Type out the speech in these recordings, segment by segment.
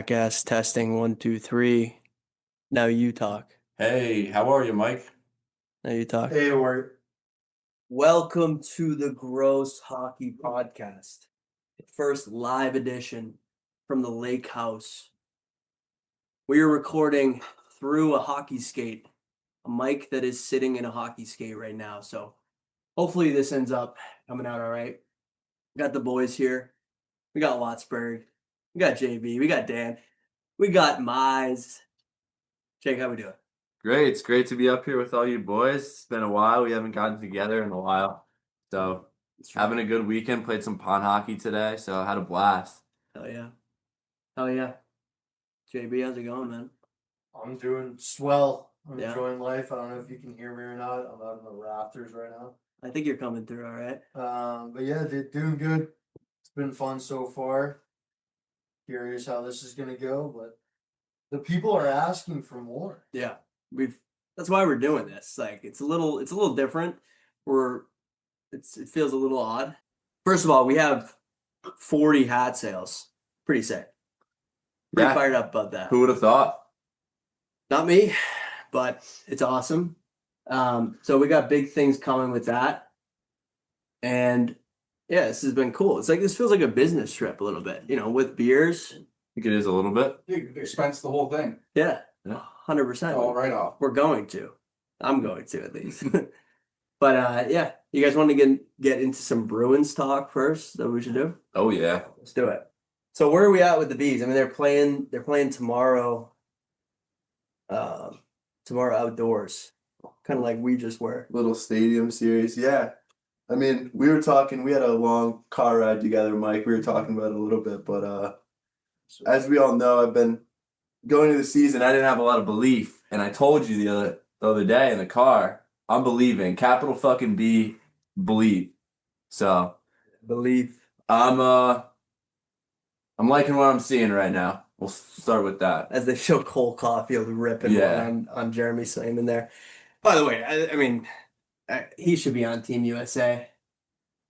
Jackass testing 1, 2, 3. Now you talk. Hey, how are you, Mike? Now you talk. Hey, or Welcome to the Gross Hockey Podcast. First live edition from the Lake House. We are recording through a hockey skate. A mic that is sitting in a hockey skate right now. So hopefully this ends up coming out all right. Got the boys here. We got Wattsburg. We got JB. We got Dan. We got Mize. Jake, how we doing? Great. It's great to be up here with all you boys. It's been a while. We haven't gotten together in a while. So having a good weekend. Played some pond hockey today, so I had a blast. Hell yeah. Hell yeah. JB, how's it going, man? I'm doing swell. I'm Yeah. enjoying life. I don't know if you can hear me or not. I'm out in the rafters right now. I think you're coming through all right. But yeah, doing good. It's been fun so far. Curious how this is gonna go, but the people are asking for more. Yeah. That's why we're doing this. Like it's a little different. It feels a little odd. First of all, we have 40 hat sales. Pretty sick. Pretty Yeah. fired up about that. Who would have thought? Not me, but it's awesome. So we got big things coming with that. And yeah, this has been cool. It's like this feels like a business trip a little bit, with beers. I think it is a little bit. You expense the whole thing. Yeah, Yeah. 100%. All right off. We're going to. I'm going to at least. But yeah, you guys want to get into some Bruins talk first? That we should do. Oh yeah. Let's do it. So where are we at with the Bees? I mean, they're playing tomorrow. Tomorrow outdoors, kind of like we just were. Little stadium series, yeah. I mean, we were talking, we had a long car ride together, Mike. We were talking about it a little bit, but as we all know, I've been going to the season. I didn't have a lot of belief, and I told you the other day in the car, I'm believing. Capital fucking B, believe. So Believe. I'm liking what I'm seeing right now. We'll start with that. As they show Cole Caulfield ripping Yeah. one on Jeremy Swayman there. By the way, I mean, he should be on Team USA.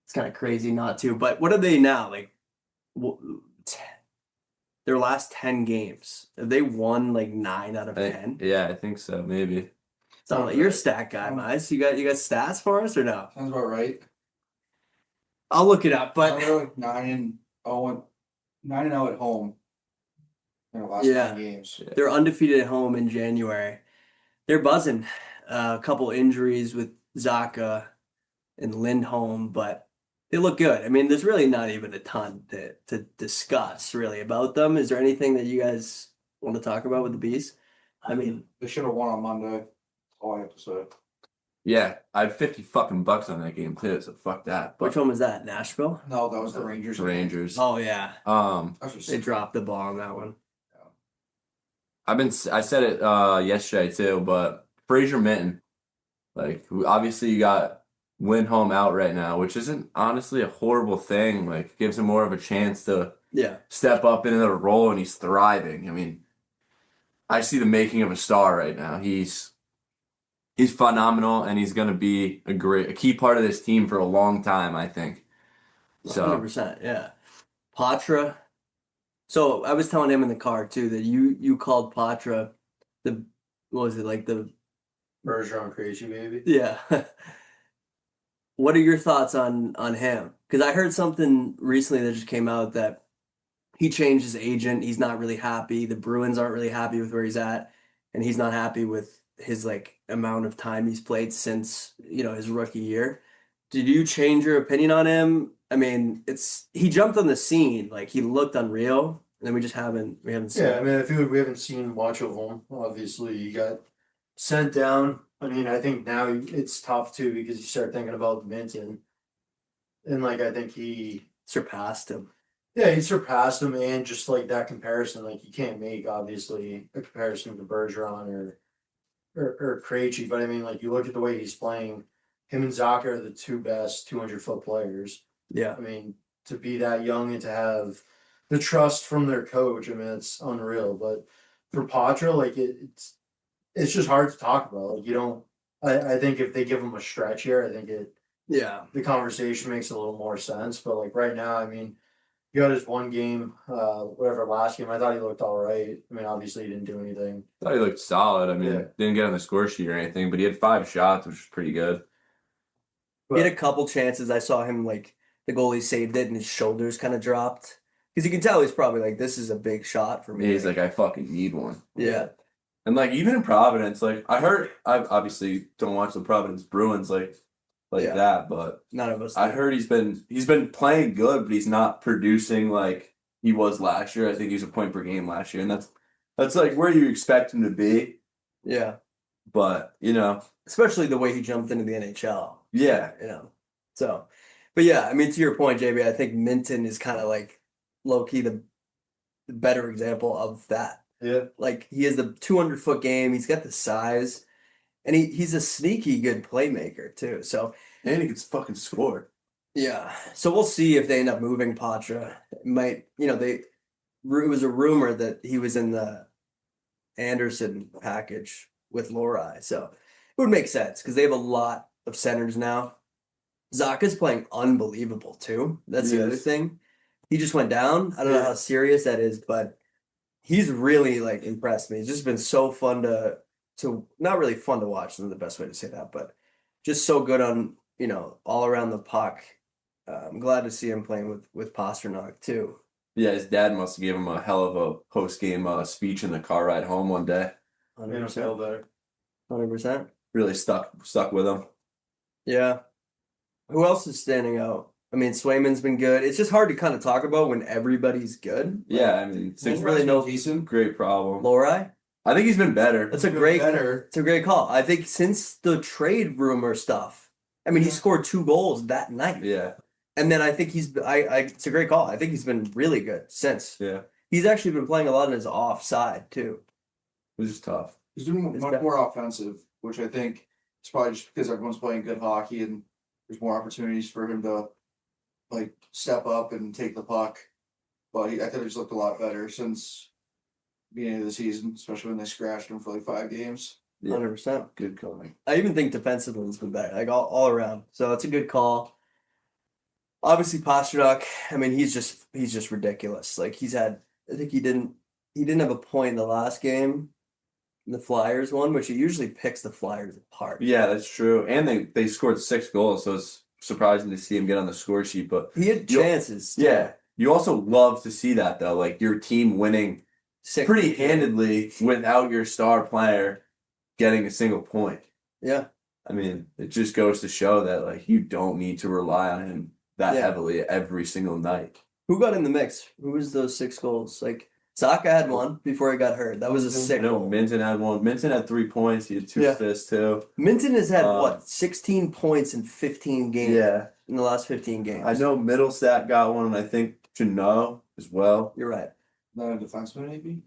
It's kind of crazy not to. But what are they now? Like, their last 10 games, have they won like 9 out of 10? Yeah, I think so. Maybe. So you're a stat guy, Mize. You got stats for us or no? Sounds about right. I'll look it up. But They're like 9-0 at home in the last Yeah. 10 games. they're undefeated at home in January. They're buzzing. A couple injuries with Zaka and Lindholm, but they look good. I mean, there's really not even a ton to discuss really about them. Is there anything that you guys want to talk about with the Bees? I mean, They should have won on Monday. That's all I have to say. Yeah, I had 50 fucking bucks on that game too, so fuck that. which one was that? Nashville? No, that was the Rangers. Rangers. Oh yeah, That's just they dropped the ball on that one. I said it yesterday too, but Fraser Minten, like obviously you got Lindholm out right now, which isn't honestly a horrible thing. Like gives him more of a chance to Yeah, step up into the role, and he's thriving. I mean, I see the making of a star right now. He's phenomenal, and he's gonna be a key part of this team for a long time, I think. So 100%. Yeah, Poitras. So I was telling him in the car too that you called Poitras the what was it like the Bergeron crazy baby. yeah. What are your thoughts on him? Because I heard something recently that just came out that he changed his agent. He's not really happy. The Bruins aren't really happy with where he's at, and he's not happy with his like amount of time he's played since his rookie year. Did you change your opinion on him? I mean, he jumped on the scene, like he looked unreal, and then we haven't seen Yeah, I him. mean, I feel like we haven't seen much of him. Obviously, he got sent down. I mean, I think now it's tough too because you start thinking about Minten, and like I think he Surpassed him. surpassed him, and just like that comparison, like you can't make obviously a comparison to Bergeron or Krejci, but I mean, like you look at the way he's playing, him and Zaka are the two best 200-foot players. Yeah, I mean, to be that young and to have the trust from their coach, I mean, it's unreal. But for Patra, like it's just hard to talk about. Like you don't. I think if they give him a stretch here, I think yeah, the conversation makes a little more sense. But like right now, I mean, He got his one game, whatever last game. I thought he looked all right. I mean, obviously he didn't do anything. I thought he looked solid. I mean, Yeah. didn't get on the score sheet or anything, but he had 5 shots, which was pretty good. He had a couple chances. I saw him like the goalie saved it and his shoulders kind of dropped. Because you can tell he's probably like, this is a big shot for me. He's like, I fucking need one. Yeah. And like even in Providence, like I obviously don't watch the Providence Bruins like Yeah. that, but None of us. I do. heard he's been playing good, but he's not producing like he was last year. I think he was a point per game last year, and that's like where you expect him to be. Yeah. But Especially the way he jumped into the NHL. yeah, So, but yeah, I mean, to your point, JB, I think Minten is kind of like low key the better example of that. Yeah. Like he has the 200-foot game. He's got the size, and he's a sneaky good playmaker too. So and he can fucking score. yeah, so we'll see if they end up moving Poitras. It might it was a rumor that he was in the Anderson package with Lohrei, so it would make sense because they have a lot of centers now. Zacha's playing unbelievable too. That's the other Yes. thing. He just went down. I don't know how serious that is, but he's really like impressed me. It's just been so fun to not really fun to watch. Isn't the best way to say that, but just so good on all around the puck. I'm glad to see him playing with Pastrnak too. Yeah, his dad must have gave him a hell of a post game speech in the car ride home one day. Made him feel better. 100%. Really stuck with him. Yeah. Who else is standing out? I mean, Swayman's been good. It's just hard to kind of talk about when everybody's good. Yeah, I mean, There's really no decent. great problem. Lohrei. I think he's been better. That's a great. better. It's a great call. I think since the trade rumor stuff. I mean, he scored 2 goals that night. Yeah, And then I think it's a great call. I think he's been really good since. yeah. He's actually been playing a lot on his offside too. It was just tough. He's doing It's much better. more offensive, which I think is probably just because everyone's playing good hockey and there's more opportunities for him to like step up and take the puck. But I think he's looked a lot better since the beginning of the season, especially when they scratched him for like 5 games. Yeah. 100%. Good calling. I even think defensively has been better, like all around. So it's a good call. Obviously, Pastrnak. I mean, he's just ridiculous. Like I think he didn't have a point in the last game, the Flyers one, which he usually picks the Flyers apart. Yeah, that's true. And they scored 6 goals, so it's surprising to see him get on the score sheet. But He had chances. yeah, you also love to see that though, like your team winning pretty handedly without your star player getting a single point. Yeah. I mean, it just goes to show that like you don't need to rely on him that Yeah. heavily every single night. Who got in the mix? Who was those 6 goals? Like Zacha had one before he got hurt. That was a I sick know goal. Minten had one. Minten had 3 points. He had 2 Yeah. assists too. Minten has had Um, 16 points in 15 games. Yeah, In the last 15 games. I know Middlestat got one, and I think Jeannot as well. You're right. Not a defenseman, maybe?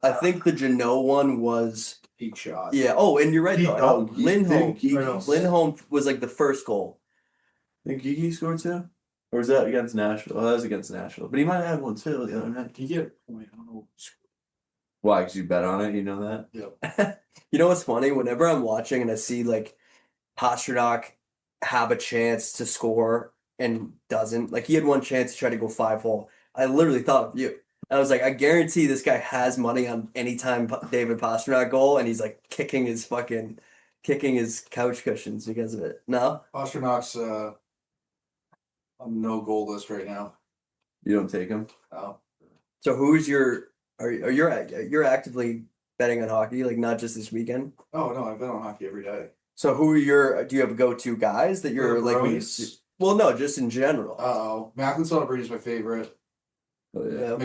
I think the Jeannot one was Peak shot. yeah. Oh, and you're right though. Oh, Lindholm. Gigi- Lindholm was like the first goal. Think Gigi scored 2? Or was that against Nashville? Oh, that was against Nashville. But he might have had one too the other night. Did he get a point? I don't know. Why? Because you bet on it, you know that? You know what's funny? Whenever I'm watching and I see like Pastrnak have a chance to score and doesn't, like he had one chance to try to go 5-hole. I literally thought of you. I was like, I guarantee this guy has money on anytime David Pastrnak goal, and he's like kicking his couch cushions because of it. No, Pasternak's on no goal list right now. You don't take him? Oh. so who's your? You're actively betting on hockey, like not just this weekend. Oh no, I've been on hockey every day. So who are your? Do you have go-to guys that you're like? when you see- Well, no, just in general. Oh, Macklin Celebrity is my favorite. Oh, yeah. Yeah.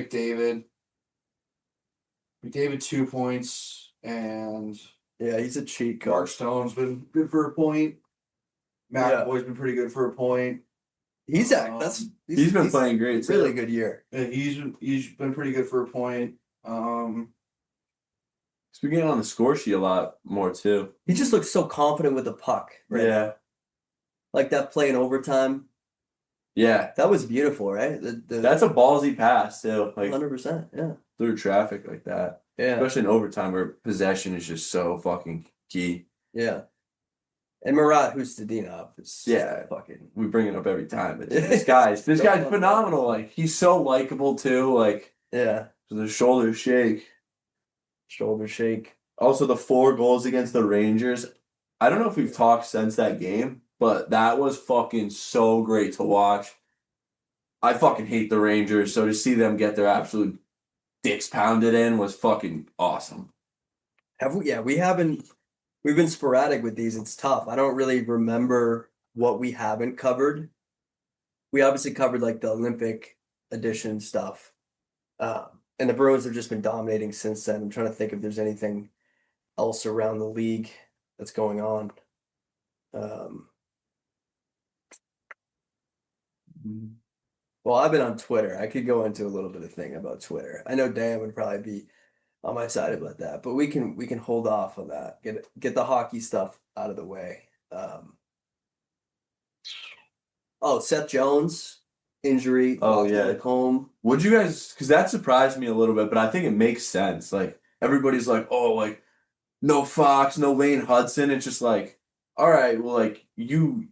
McDavid 2 points, and Yeah, he's a cheat code. Mark Stone's been good for a point. McAvoy's been pretty good for a point. He's He's been playing great too. really good year. And he's been pretty good for a point. He's been getting on the score sheet a lot more too. He just looks so confident with the puck. Right? Yeah. Like that play in overtime. Yeah. That was beautiful, right? That's a ballsy pass too. Like 100%. Yeah. through traffic like that. Yeah. Especially in overtime where possession is just so fucking key. Yeah. And Murat Hustadinov is Yeah. fucking. We bring it up every time, but dude, this guy's phenomenal. Like he's so likable too. Like Yeah, The shoulder shake. shoulder shake. Also, the 4 goals against the Rangers. I don't know if we've talked since that game, but that was fucking so great to watch. I fucking hate the Rangers, so to see them get their absolute dicks pounded in was fucking awesome. Have we? Yeah, we haven't. We've been sporadic with these. It's tough. I don't really remember what we haven't covered. We obviously covered like the Olympic edition stuff, and the Bruins have just been dominating since then. I'm trying to think if there's anything else around the league that's going on. Well, I've been on Twitter. I could go into a little bit of thing about Twitter. I know Dan would probably be on my side about that, but we can hold off on that. Get the hockey stuff out of the way. Seth Jones injury. Oh, lost yeah. At home. Would you guys? Because that surprised me a little bit, but I think it makes sense. Like everybody's like, oh, like no Fox, no Lane Hudson. It's just like, all right, well, like you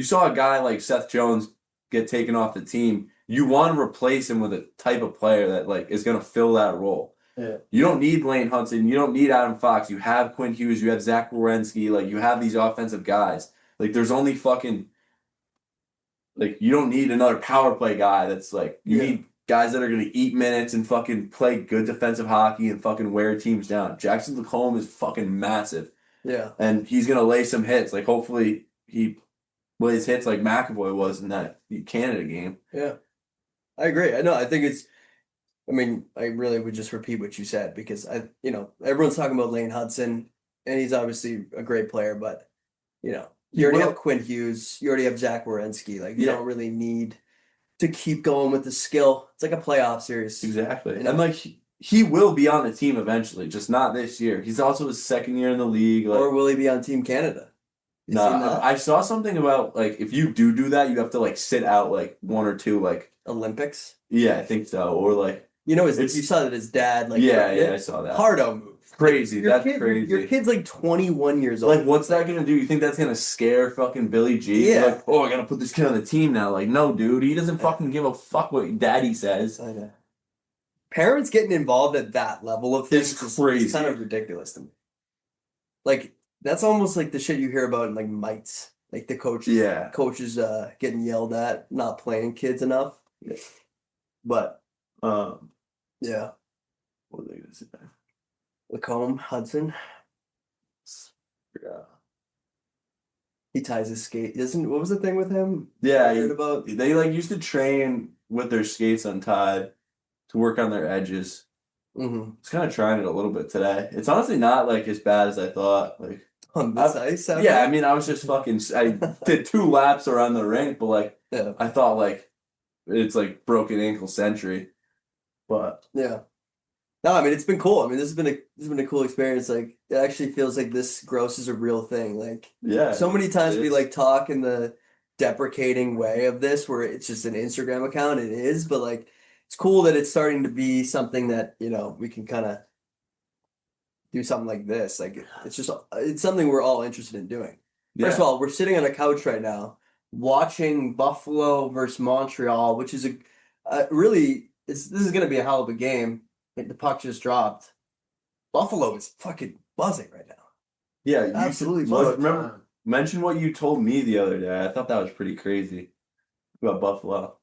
saw a guy like Seth Jones get taken off the team. You want to replace him with a type of player that like is going to fill that role. Yeah. You don't need Lane Hudson. You don't need Adam Fox. You have Quinn Hughes. You have Zach Werenski. Like you have these offensive guys. Like there's only fucking. Like you don't need another power play guy. That's like you need guys that are going to eat minutes and fucking play good defensive hockey and fucking wear teams down. Jackson Lacombe is fucking massive. Yeah. And he's going to lay some hits. Like hopefully he lays hits like McAvoy was in that Canada game. Yeah. I agree. I think it's. I mean, I really would just repeat what you said because everyone's talking about Lane Hudson, and he's obviously a great player, but you already have Quinn Hughes, you already have Zach Werenski. Like you don't really need to keep going with the skill. It's like a playoff series. Exactly. And like he will be on the team eventually, just not this year. He's also his second year in the league. Like, or will he be on Team Canada? No, I saw something about like if you do that, you have to like sit out like 1 or 2 like Olympics. Yeah, I think so. Or like you saw that his dad like I saw that. Hardo move. Crazy. That's crazy. Your kid's like 21 years old. Like, what's that gonna do? You think that's gonna scare fucking Billy G? Yeah. Like, oh, I gotta put this kid on the team now. Like, no, dude, he doesn't fucking give a fuck what daddy says. I know. Parents getting involved at that level of things It's crazy. is kind of ridiculous to me. Like, that's almost like the shit you hear about in like Mites. Like the coaches getting yelled at, not playing kids enough. Yeah. But yeah. What was I gonna say? Lacombe, Hudson. Yeah. He ties his skate. What was the thing with him? Yeah, I heard about. They like used to train with their skates untied to work on their edges. Mm-hmm. I was kind of trying it a little bit today. It's honestly not like as bad as I thought. Like on this ice? Yeah, I mean, I was just fucking. I did 2 laps around the rink, but like I thought like it's like broken ankle century. But yeah. No, I mean it's been cool. I mean this has been a cool experience. Like it actually feels like this gross is a real thing. Like so many times we like talk in the deprecating way of this where it's just an Instagram account. It is, but like it's cool that it's starting to be something that we can kind of do something like this. Like it's something we're all interested in doing. First of all, we're sitting on a couch right now watching Buffalo versus Montreal, which is this is going to be a hell of a game. Like the puck just dropped. Buffalo is fucking buzzing right now. Yeah, absolutely buzzing. Mention what you told me the other day. I thought that was pretty crazy about Buffalo.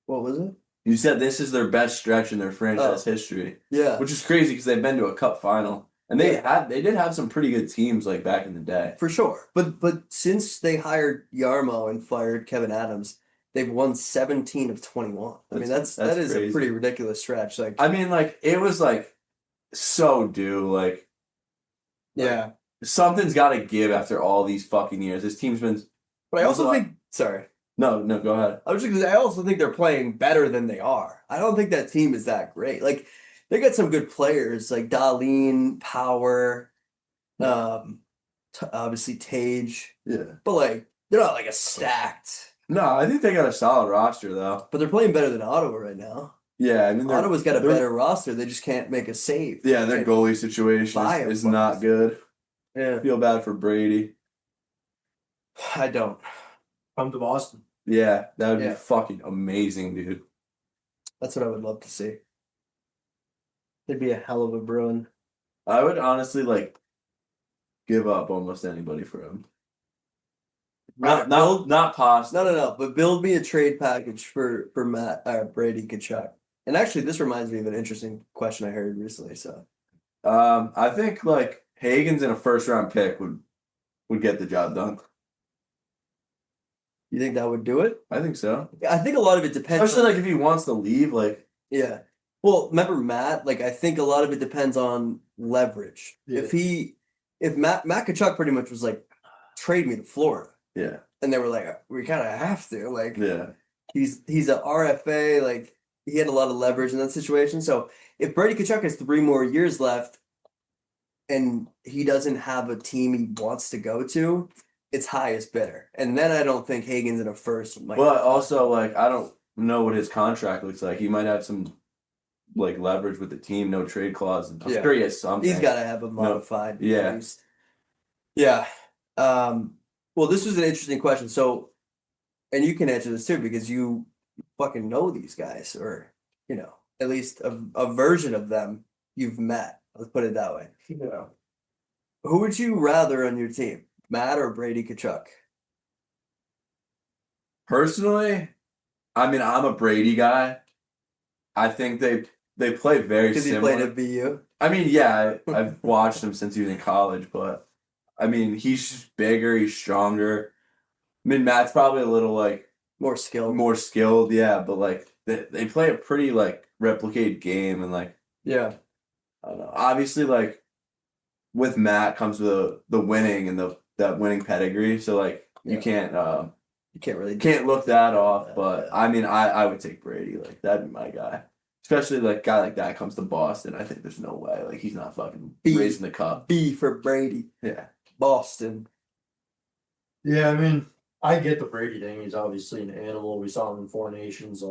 What was it? You said this is their best stretch in their franchise history. Yeah, which is crazy because they've been to a cup final and they did have some pretty good teams like back in the day for sure. But since they hired Yarmo and fired Kevin Adams, they've won 17 of 21. I mean, that is crazy. A pretty ridiculous stretch. Like, I mean, like it was like so due. Like, something's got to give after all these fucking years. This team's been. But I also think. Sorry. No, go ahead. I also think they're playing better than they are. I don't think that team is that great. Like, they got some good players like Dahlin, Power, obviously Tage. Yeah. But like, they're not like a stacked. No, I think they got a solid roster though. But they're playing better than Ottawa right now. Yeah, I mean Ottawa's got a better roster. They just can't make a save. Yeah, their goalie situation is not good. Yeah. Feel bad for Brady. I don't. Come to Boston. Yeah, that would Yeah. be fucking amazing, dude. That's what I would love to see. It'd be a hell of a Bruin. I would honestly like give up almost anybody for him. Not possible. No. But build me a trade package for Matt Brady Kachuk. And actually, this reminds me of an interesting question I heard recently. So I think like Hagens and a first round pick would get the job done. you think that would do it? I think so. I think a lot of it depends. Especially like if he wants to leave, like Yeah. Well, remember Matt? Like I think a lot of it depends on leverage. Yeah. If Matt Kachuk pretty much was like, trade me to Florida, yeah, and they were like, we kind of have to. Like yeah. he's a RFA. Like he had a lot of leverage in that situation. So if Brady Kachuk has 3 more years left, and he doesn't have a team he wants to go to, it's highest bidder. And then I don't think Hagen's in a first. But also like I don't know what his contract looks like. He might have some like leverage with the team, no trade clause. I'm Yeah. sure he has something. He's got to have a modified. Yeah. at least. Yeah. Well, this was an interesting question. So, and you can answer this too because you fucking know these guys, or at least a version of them you've met. Let's put it that way. Yeah. Who would you rather on your team, Matt or Brady Kachuk? Personally, I mean I'm a Brady guy. I think they play very Because he similar. played at BU. I mean, yeah, I've watched him since he was in college, but I mean, he's just bigger, he's stronger. I mean, Matt's probably a little like More skilled. more skilled, yeah, but like they play a pretty like replicated game, and like Yeah. I don't know. Obviously, like with Matt comes the winning and that winning pedigree, so like you Yeah. can't You can't really look that off. Yeah, But yeah. I mean, I would take Brady, like that'd be my guy. Especially like a guy like that comes to Boston. I think there's no way. Like he's not fucking B. raising the cup. B for Brady. Yeah. Boston. Yeah, I mean, I get the Brady thing. He's obviously an animal. We saw him in 4 Nations.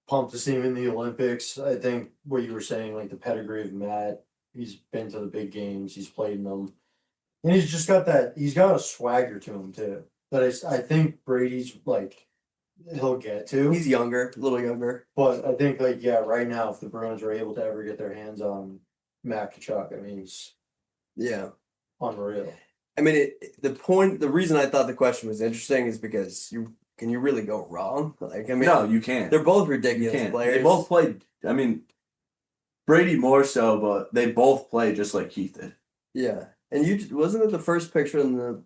Pumped to see him in the Olympics. I think what you were saying, like the pedigree of Matt, he's been to the big games. He's played in them, and he's just got that. He's got a swagger to him too. That I think Brady's like he'll get to. He's younger, a little younger. But I think like right now, if the Bruins are able to ever get their hands on Matt Kachuk, I mean he's Yeah. unreal. I mean, the reason I thought the question was interesting is because can you really go wrong? Like, I mean, No, you can't. they're both You ridiculous can't. players. They both played. I mean, Brady more so, but they both play just like Keith did. Yeah, and wasn't it the first picture in the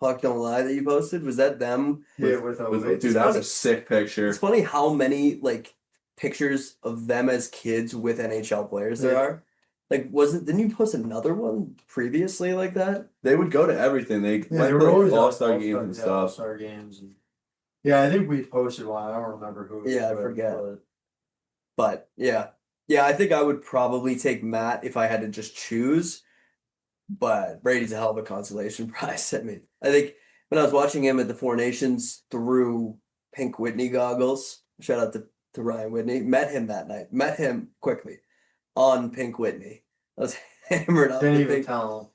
Puck Don't Lie that you posted? Was that them? Yeah, with Dude, that was a sick picture. It's funny how many like pictures of them as kids with NHL players there Yeah. are. Like, didn't you post another one previously like that? They would go to everything. They Yeah, went they were to always All-Star games and stuff. All-Star games, and I think we posted one. I don't remember who. Yeah, I but- forget. but- But yeah, I think I would probably take Matt if I had to just choose. But Brady's a hell of a consolation prize. I mean, I think when I was watching him at the 4 Nations through Pink Whitney goggles, shout out to Ryan Whitney, met him that night. Met him quickly on Pink Whitney. I was hammered up. Didn't the even thing. tell him.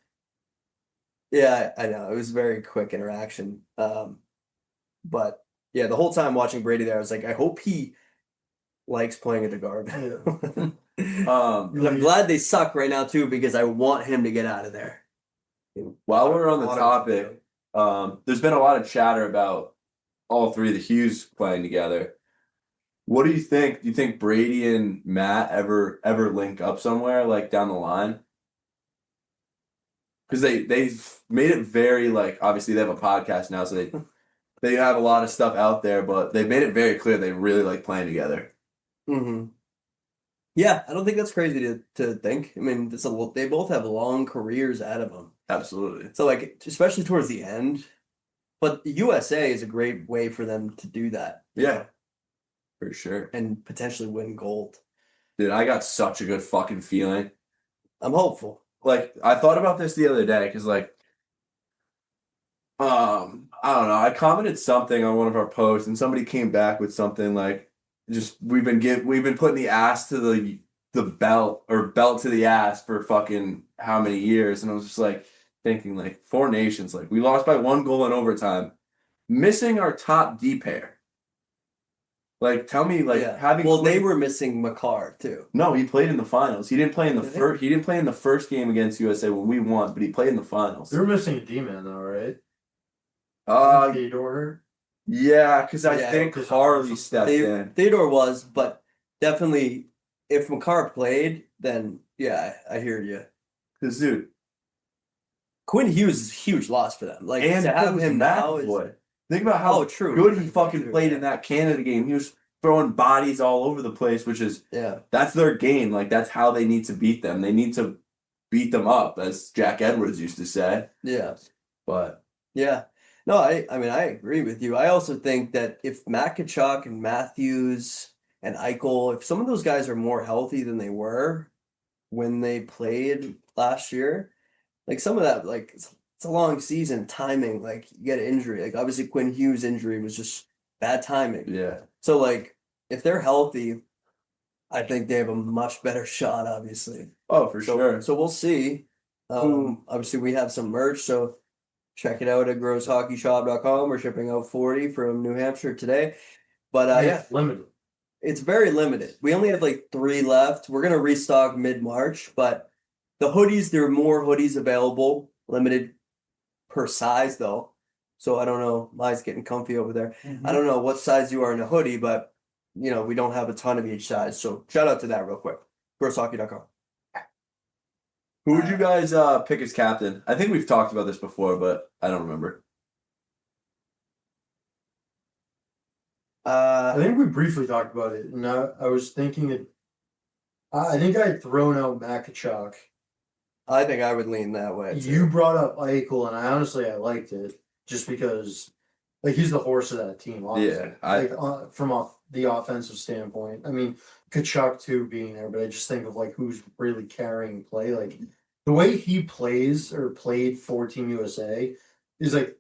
Yeah, I know. It was a very quick interaction. But yeah, the whole time watching Brady there, I was like, I hope he likes playing at the Garden. I'm glad they suck right now too because I want him to get out of there. While we're on the Want him topic, there's been a lot of chatter about all 3 of the Hughes playing together. What do you think? Do you think Brady and Matt ever link up somewhere like down the line? Because they've made it very like obviously they have a podcast now, so they have a lot of stuff out there, but they've made it very clear they really like playing together. Mm-hmm. Yeah, I don't think that's crazy to think. I mean, they both have long careers out of them. Absolutely. So like, especially towards the end. But the USA is a great way for them to do that. Yeah. For sure. And potentially win gold. Dude, I got such a good fucking feeling. I'm hopeful. Like, I thought about this the other day, because, like, I don't know. I commented something on one of our posts, and somebody came back with something like, just, we've been putting the ass to the belt, or belt to the ass for fucking how many years, and I was just like, thinking like Four Nations, like we lost by 1 goal in overtime, missing our top D pair. Like, tell me, like having well, they Quinn- were missing McCarr too. No, he played in the finals. He didn't play in the Did he? first. He didn't play in the first game against USA when we won, but he played in the finals. They're missing a D-man though, right? Theodore. Yeah, because I Yeah, think 'cause Harley stepped in. Theodore was, but definitely if McCarr played, then yeah, I hear you. Because dude, Quinn Hughes is a huge loss for them. Like and to have him now is McAvoy. Think about how true. good he fucking True, played yeah. in that Canada game. He was throwing bodies all over the place, which is Yeah. that's their game. Like that's how they need to beat them. They need to beat them up, as Jack Edwards used to say. Yeah. But Yeah. No, I mean I agree with you. I also think that if Matt Kachuk and Matthews and Eichel, if some of those guys are more healthy than they were when they played last year, like some of that, like it's a long season, timing, like you get an injury. Like obviously Quinn Hughes' injury was just bad timing. yeah, So like if they're healthy, I think they have a much better shot, obviously. oh for So, sure. so we'll see. Obviously we have some merch, so check it out at grosshockeyshop.com. We're shipping out 40 from New Hampshire today. But yeah, Limited. it's very limited. We only have like 3 left. We're gonna restock mid-March, but the hoodies, there are more hoodies available, limited per size though. So I don't know. Mize getting comfy over there. I don't know what size you are in a hoodie, but you know, we don't have a ton of each size. So shout out to that real quick. Grosshockey.com. Who would you guys pick as captain? I think we've talked about this before, but I don't remember. I think we briefly talked about it, and I was thinking that I think I had thrown out Makachuk. I think I would lean that way too. You brought up Eichel, and I liked it just because, like, he's the horse of that team. Honestly. Yeah, from the offensive standpoint. I mean, Kachuk too being there, but I just think of like who's really carrying play. Like the way he plays or played for Team USA is like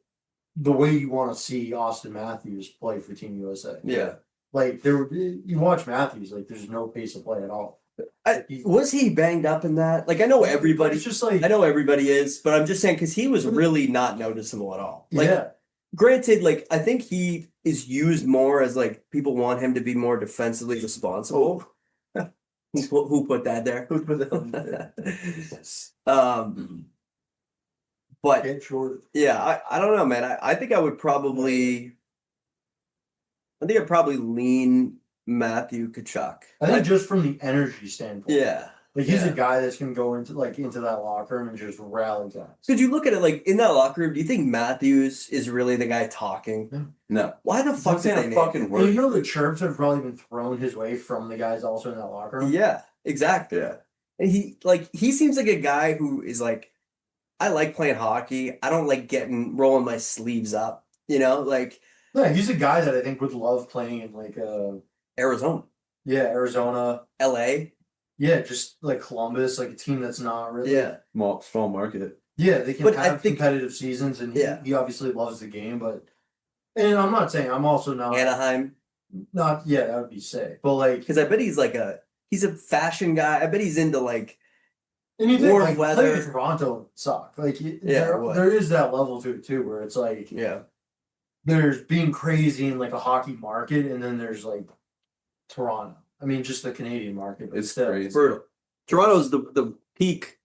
the way you want to see Austin Matthews play for Team USA. Yeah. Like you watch Matthews, like there's no pace of play at all. Was he banged up in that? Like I know everybody. It's just like I know everybody is, but I'm just saying because he was really not noticeable at all. Like, yeah. granted, like I think he is used more as like people want him to be more defensively responsible. Who put that there? Who put that? But Get short. yeah, I don't know, man. I think I'd probably lean Matthew Kachuk. I think just from the energy standpoint. Yeah. Like he's Yeah. a guy that's gonna go into that locker room and just rally guys. So did you look at it like in that locker room? Do you think Matthews is really the guy talking? No. Why the fuck Fuck did they a name fucking him? Well, word. you know the chirps have probably been thrown his way from the guys also in that locker room. Yeah, exactly. Yeah. And he seems like a guy who is like, I like playing hockey. I don't like rolling my sleeves up. You know, like Yeah, he's a guy that I think would love playing in like Arizona, Arizona. LA. Yeah, just like Columbus, like a team that's not really. Yeah. Small market. Yeah, they can But I have think- competitive seasons, and Yeah. he obviously loves the game. But, and I'm not saying I'm also Anaheim. not. Yeah, that would be sick. But like, Because I bet he's he's a fashion guy. I bet he's into like, and you think warm like weather. playing in Toronto suck. Like, it there, would. there is that level to it too, where it's like yeah. there's being crazy in like a hockey market, and then there's like Toronto. I mean, just the Canadian market. But It's still. crazy. Brutal. Toronto's the peak.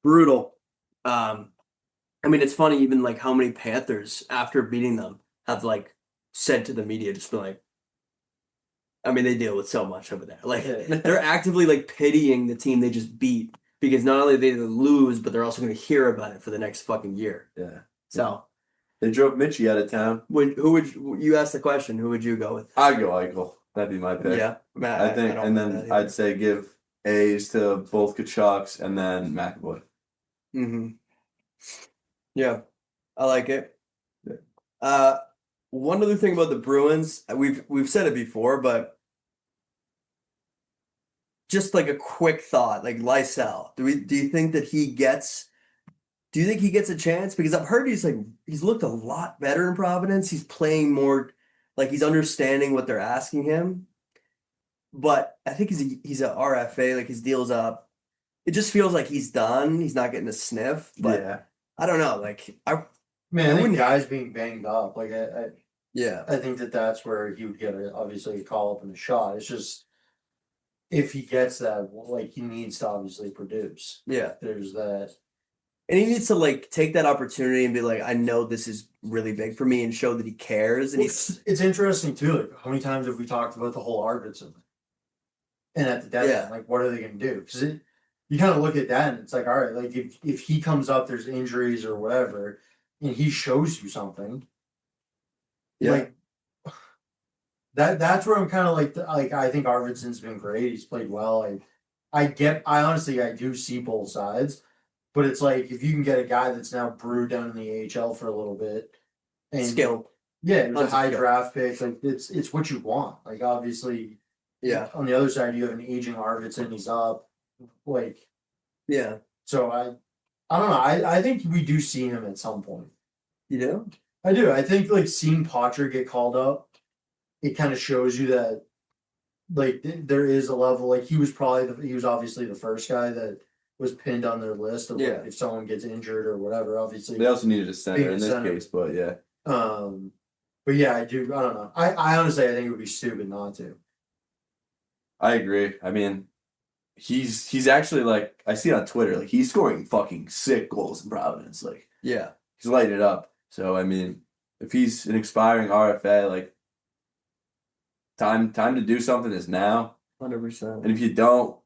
Brutal. I mean, it's funny even like how many Panthers after beating them have like said to the media, just been like, I mean, they deal with so much over there. Like Yeah. they're actively like pitying the team they just beat because not only did they lose, but they're also going to hear about it for the next fucking year. Yeah. So, They drove Mitchie out of town. who would you ask the question? Who would you go with? I'd go Eichel. That'd be my pick. Yeah, Matt, I think, don't and mind then that I'd say give A's to both Kachucks and then McAvoy. Mm-hmm. Yeah, I like it. Yeah. One other thing about the Bruins, we've said it before, but just like a quick thought, like Lysell, do you think that he gets? Do you think he gets a chance? Because I've heard he's looked a lot better in Providence. He's playing more, like he's understanding what they're asking him. But I think he's a RFA, like his deal's up. It just feels like he's done. He's not getting a sniff. But yeah. I don't know. Like I Man, I think wouldn't- guys being banged up. Like yeah. I think that's where he would get obviously a call up and a shot. It's just if he gets that, like he needs to obviously produce. Yeah. There's that. And he needs to like take that opportunity and be like, I know this is really big for me and show that he cares. And he's It's interesting too. Like how many times have we talked about the whole Arvidsson? And at the deadline, Yeah. like what are they going to do? Because you kind of look at that and it's like, all right, like if he comes up, there's injuries or whatever, and he shows you something. Yeah. Like that's where I'm kind of like I think Arvidsson's been great. He's played well. I honestly I do see both sides, but it's like if you can get a guy that's now brewed down in the AHL for a little bit and skilled. yeah, it was a Tons of high skill. draft pick. Like it's what you want. Like obviously, Yeah. on the other side, you have an aging Arvidsson. He's up. Like Yeah. so, I don't know. I think we do see him at some point. You do? I do. I think like seeing Poitras get called up, it kind of shows you that like there is a level. Like he was obviously the first guy that was pinned on their list of like, Yeah. if someone gets injured or whatever. Obviously, They also needed a center Being a in this center. case, but yeah. But yeah, I do. I don't know. I honestly I think it would be stupid not to. I agree. I mean, he's actually like I see it on Twitter, like he's scoring fucking sick goals in Providence. Like Yeah. he's lighting it up. So I mean, if he's an expiring RFA, like time to do something is now. 100%. And if you don't,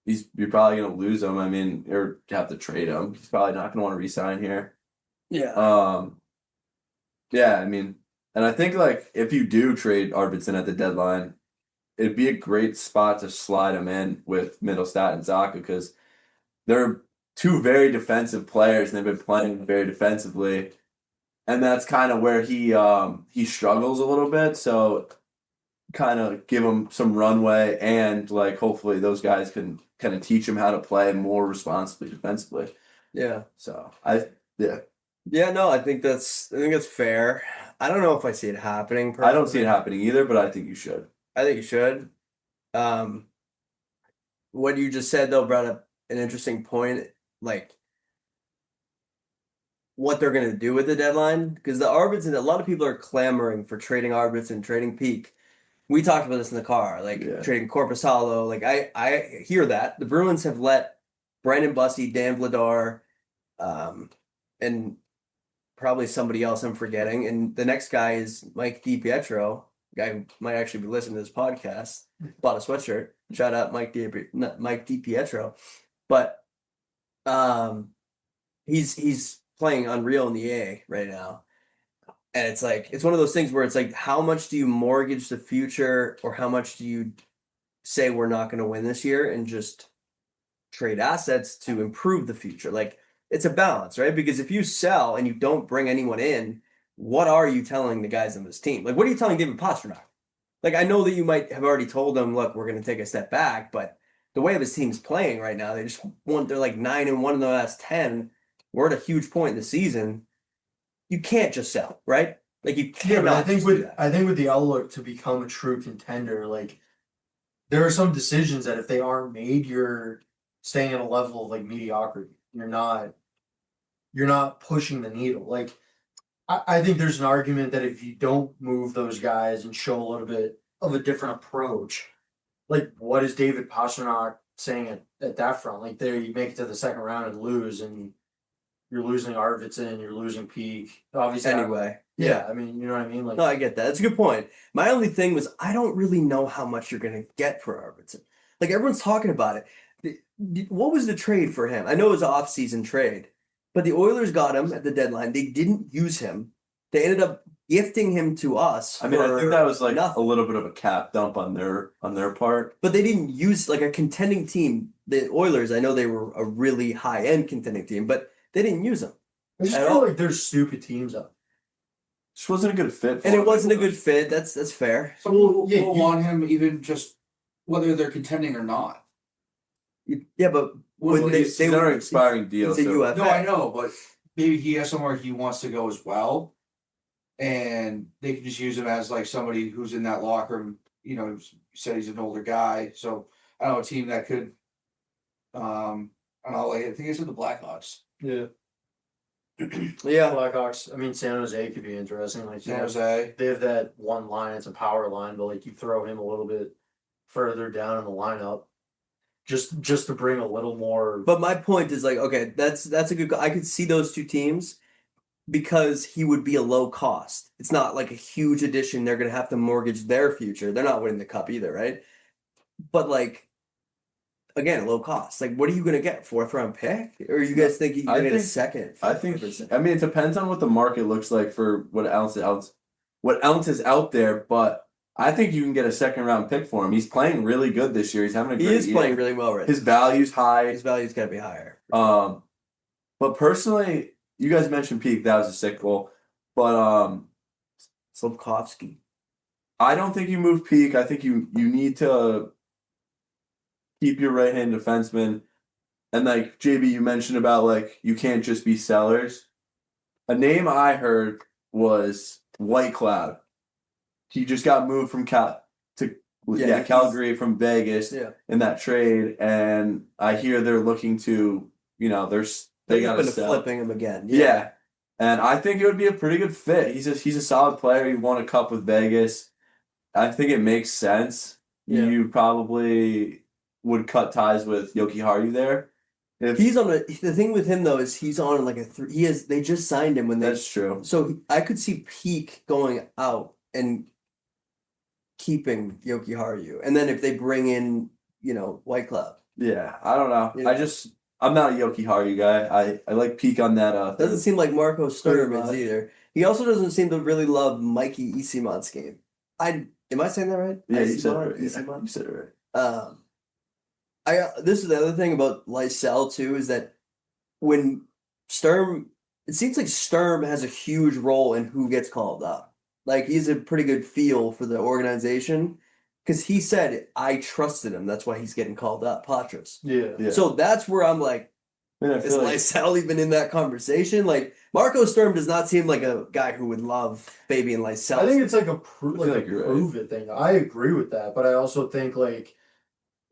you're probably gonna lose him. I mean, or have to trade him. He's probably not gonna want to re-sign here. Yeah. Yeah, I mean, and I think like if you do trade Arvidsson at the deadline, it'd be a great spot to slide him in with Middlestat and Zaka because they're two very defensive players and they've been playing very defensively, and that's kind of where he struggles a little bit. So kind of give him some runway and like hopefully those guys can kind of teach him how to play more responsibly defensively. Yeah. So Yeah, no, I think that's fair. I don't know if I see it happening I don't see personally. it happening either, but I think you should. I think you should. What you just said though brought up an interesting point, like what they're gonna do with the deadline. Because the Arvidsson, a lot of people are clamoring for trading Arvidsson, trading Peak. We talked about this in the car, like Yeah. trading Korpisalo. Like I hear that. The Bruins have let Brandon Bussey, Dan Vladar, and probably somebody else I'm forgetting. And the next guy is Mike DiPietro. Guy who might actually be listening to this podcast. Bought a sweatshirt. Shout out Mike DiPietro. But he's playing unreal in the A right now. And it's like it's one of those things where it's like how much do you mortgage the future or how much do you say we're not going to win this year and just trade assets to improve the future? Like it's a balance, right? Because if you sell and you don't bring anyone in, what are you telling the guys on this team? Like, what are you telling David Pastrnak? Like, I know that you might have already told him, look, we're going to take a step back, but the way his team's playing right now, they're like 9-1 in the last 10. We're at a huge point in the season. You can't just sell, right? Like you Yeah, cannot. but I think just do that. with the outlook to become a true contender, like there are some decisions that if they aren't made, you're staying at a level of like mediocrity. You're not pushing the needle. Like I think there's an argument that if you don't move those guys and show a little bit of a different approach, like what is David Pastrnak saying at that front? Like there you make it to the second round and lose and you're losing Arvidsson, you're losing Peak. Obviously Anyway. yeah, I mean, you know what I mean? Like No, I get that. That's a good point. My only thing was I don't really know how much you're going to get for Arvidsson. Like everyone's talking about it. What was the trade for him? I know it was an off-season trade, but the Oilers got him at the deadline. They didn't use him. They ended up gifting him to us. I mean, I think that was like nothing. a little bit of a cap dump on their part. But they didn't use like a contending team. The Oilers, I know they were a really high-end contending team, but they didn't use them. I just at feel all. like there's stupid teams out. Just wasn't a good fit. For And it him. wasn't a good fit. That's fair. Some people yeah, will you- want him even just whether they're contending or not. Yeah, but Well, when He's under an expiring deal. it's a So UFA. No, I know, but maybe he has somewhere he wants to go as well, and they can just use him as like somebody who's in that locker room. You know, said he's an older guy, so I don't know a team that could. I don't know, like I think it's in the Blackhawks. Yeah. Yeah. Blackhawks. I mean, San Jose could be interesting. Like San Jose. they have that one line. It's a power line, but like you throw him a little bit further down in the lineup, just to bring a little more. But my point is like, okay, that's a good. I could see those two teams because he would be a low cost. It's not like a huge addition. They're gonna have to mortgage their future. They're not winning the cup either, right? But like, again, low cost. Like, what are you gonna get? 4th round pick? Or you guys think you're I gonna get a think- second? I think. I mean, it depends on what the market looks like for what else is out there. But I think you can get a 2nd-round pick for him. He's playing really good this year. He's having a great he is year. playing really well right His now. value's high. His value's gotta be higher. But personally, you guys mentioned peak. That was a sick goal. But Slupkovsky. I don't think you move peak. I think you need to keep your right-hand defenseman. And like JB, you mentioned about like you can't just be sellers. A name I heard was White Cloud. He just got moved from Calgary from Vegas Yeah. in that trade, and I hear they're looking to, they They got got to into sell. flipping him again. Yeah. And I think it would be a pretty good fit. He's a solid player. He won a cup with Vegas. I think it makes sense. Yeah. You probably would cut ties with Yoki Haru there. He's on the thing with him though is he's on like they just signed him when they That's true. so I could see Peak going out and keeping Yoki Haru, and then if they bring in White Cloud, Yeah, I don't know. Yeah. I'm not a Yoki Haru guy. I like peak on that. doesn't seem like Marco Sturm Pretty is much. either. He also doesn't seem to really love Mikey Isimon's game. Am I saying that right? Yeah, you said it Isimon? right. Yeah, Isimon? you said it right. This is the other thing about Lysell too is that when Sturm, it seems like Sturm has a huge role in who gets called up. Like he's a pretty good feel for the organization because he said I trusted him. That's why he's getting called up. Poitras. Yeah. So that's where I'm like, I mean, I is feel like Lysell even in that conversation? Like Marco Sturm does not seem like a guy who would love Fabian Lysell. I think it's like a I feel like you're right. prove it thing. I agree with that, but I also think like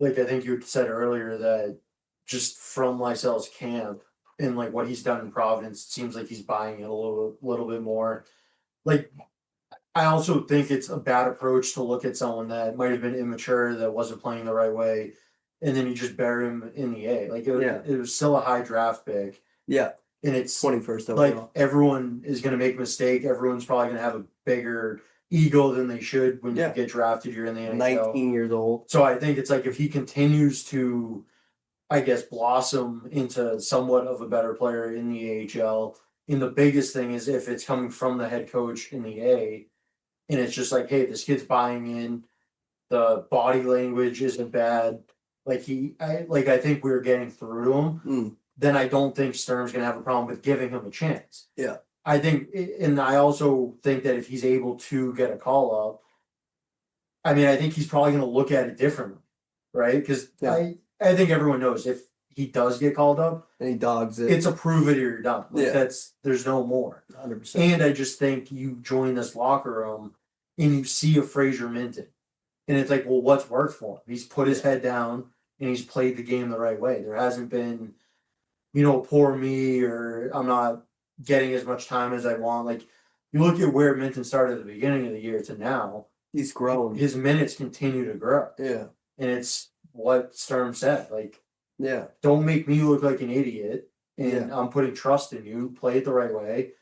I think you said earlier that just from Lysell's camp and like what he's done in Providence, it seems like he's buying it a little bit more. Like I also think it's a bad approach to look at someone that might have been immature, that wasn't playing the right way, and then you just bury him in the A. Like it was still a high draft pick, yeah, and it's 21st like overall. everyone is going to make a mistake. Everyone's probably going to have a bigger ego than they should when Yeah. you get drafted. You're in the NHL. 19 years old. So I think it's like if he continues to, I guess, blossom into somewhat of a better player in the AHL. And the biggest thing is if it's coming from the head coach in the A, and it's just like, hey, this kid's buying in. The body language isn't bad. Like I think we're getting through to him. Then I don't think Sturm's gonna have a problem with giving him a chance. Yeah. I think, and I also think that if he's able to get a call up, I mean, I think he's probably gonna look at it differently, right? Because Yeah. I think everyone knows if he does get called up, And he dogs it. it's a prove it or you're done. Like Yeah. there's no more. 100%. And I just think you join this locker room and you see a Fraser Minten. And it's like, well, what's worked for him? He's put his head down and he's played the game the right way. There hasn't been, poor me or I'm not getting as much time as I want. Like you look at where Minten started at the beginning of the year to now, He's grown. his minutes continue to grow. Yeah. And it's what Sturm said. Like, Yeah. don't make me look like an idiot. And I'm putting trust in you. Play it the right way.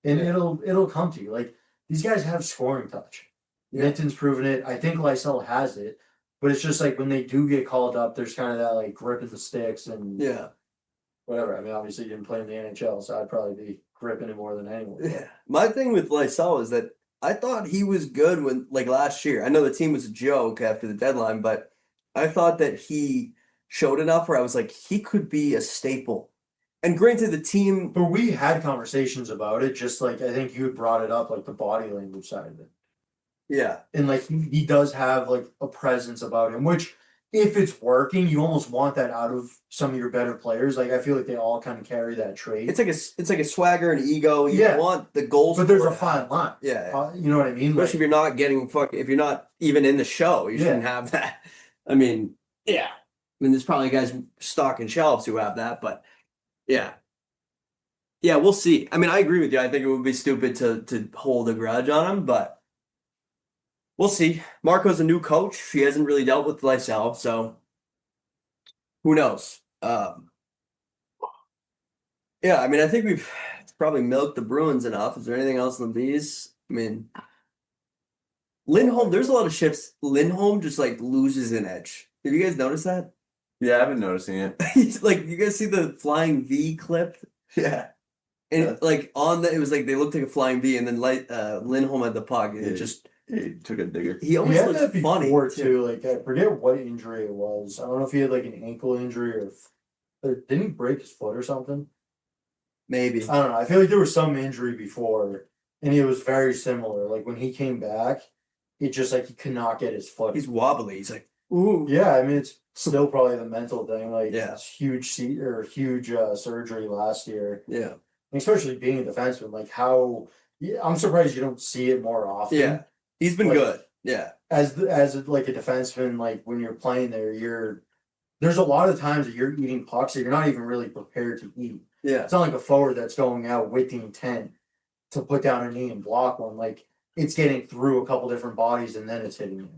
And Yeah. it'll come to you. Like these guys have scoring touch. Yeah. Minten's proven it. I think Lysell has it, but it's just like when they do get called up, there's kind of that like gripping the sticks and Yeah. whatever. I mean, obviously he didn't play in the NHL, so I'd probably be gripping it more than anyone. Yeah. My thing with Lysell is that I thought he was good when last year. I know the team was a joke after the deadline, but I thought that he showed enough where I was like, he could be a staple. And granted, the team. But we had conversations about it, just like I think you had brought it up, like the body language side of it. Yeah. And like he does have like a presence about him, which if it's working, you almost want that out of some of your better players. Like I feel like they all kind of carry that trait. It's like a swagger and ego. You Yeah. want the goals. But there's a fine line. Yeah. You know what I mean? Especially Like, if you're not getting if you're not even in the show, you shouldn't have that. I mean, yeah. I mean, there's probably guys stocking shelves who have that, but yeah. Yeah, we'll see. I mean, I agree with you. I think it would be stupid to hold a grudge on him, but we'll see. Marco's a new coach. He hasn't really dealt with Lysell, so who knows? Yeah, I mean, I think we've probably milked the Bruins enough. Is there anything else in the bees? I mean, Lindholm, there's a lot of shifts. Lindholm just like loses an edge. Did you guys notice that? Yeah, I've been noticing it. He's like, you guys see the flying V clip? Yeah. And Yeah. like on the, it was like they looked like a flying V, and then like Lindholm had the puck, and it Yeah. just He took a digger. he He always had looks that funny before too. too. Like I forget what injury it was. I don't know if he had like an ankle injury or didn't he break his foot or something? Maybe. I don't know. I feel like there was some injury before, and it was very similar. Like when he came back, it just like he could not get his foot. He's wobbly. He's like, ooh. Yeah, I mean it's still probably the mental thing. Like Yeah. it's huge huge surgery last year, Yeah. especially being a defenseman. Like how I'm surprised you don't see it more often. Yeah. He's been Like, good. Yeah. Like a defenseman, like when you're playing there, there's a lot of times that you're eating pucks that you're not even really prepared to eat. Yeah. It's not like a forward that's going out with the intent to put down a knee and block one. Like it's getting through a couple different bodies and then it's hitting you.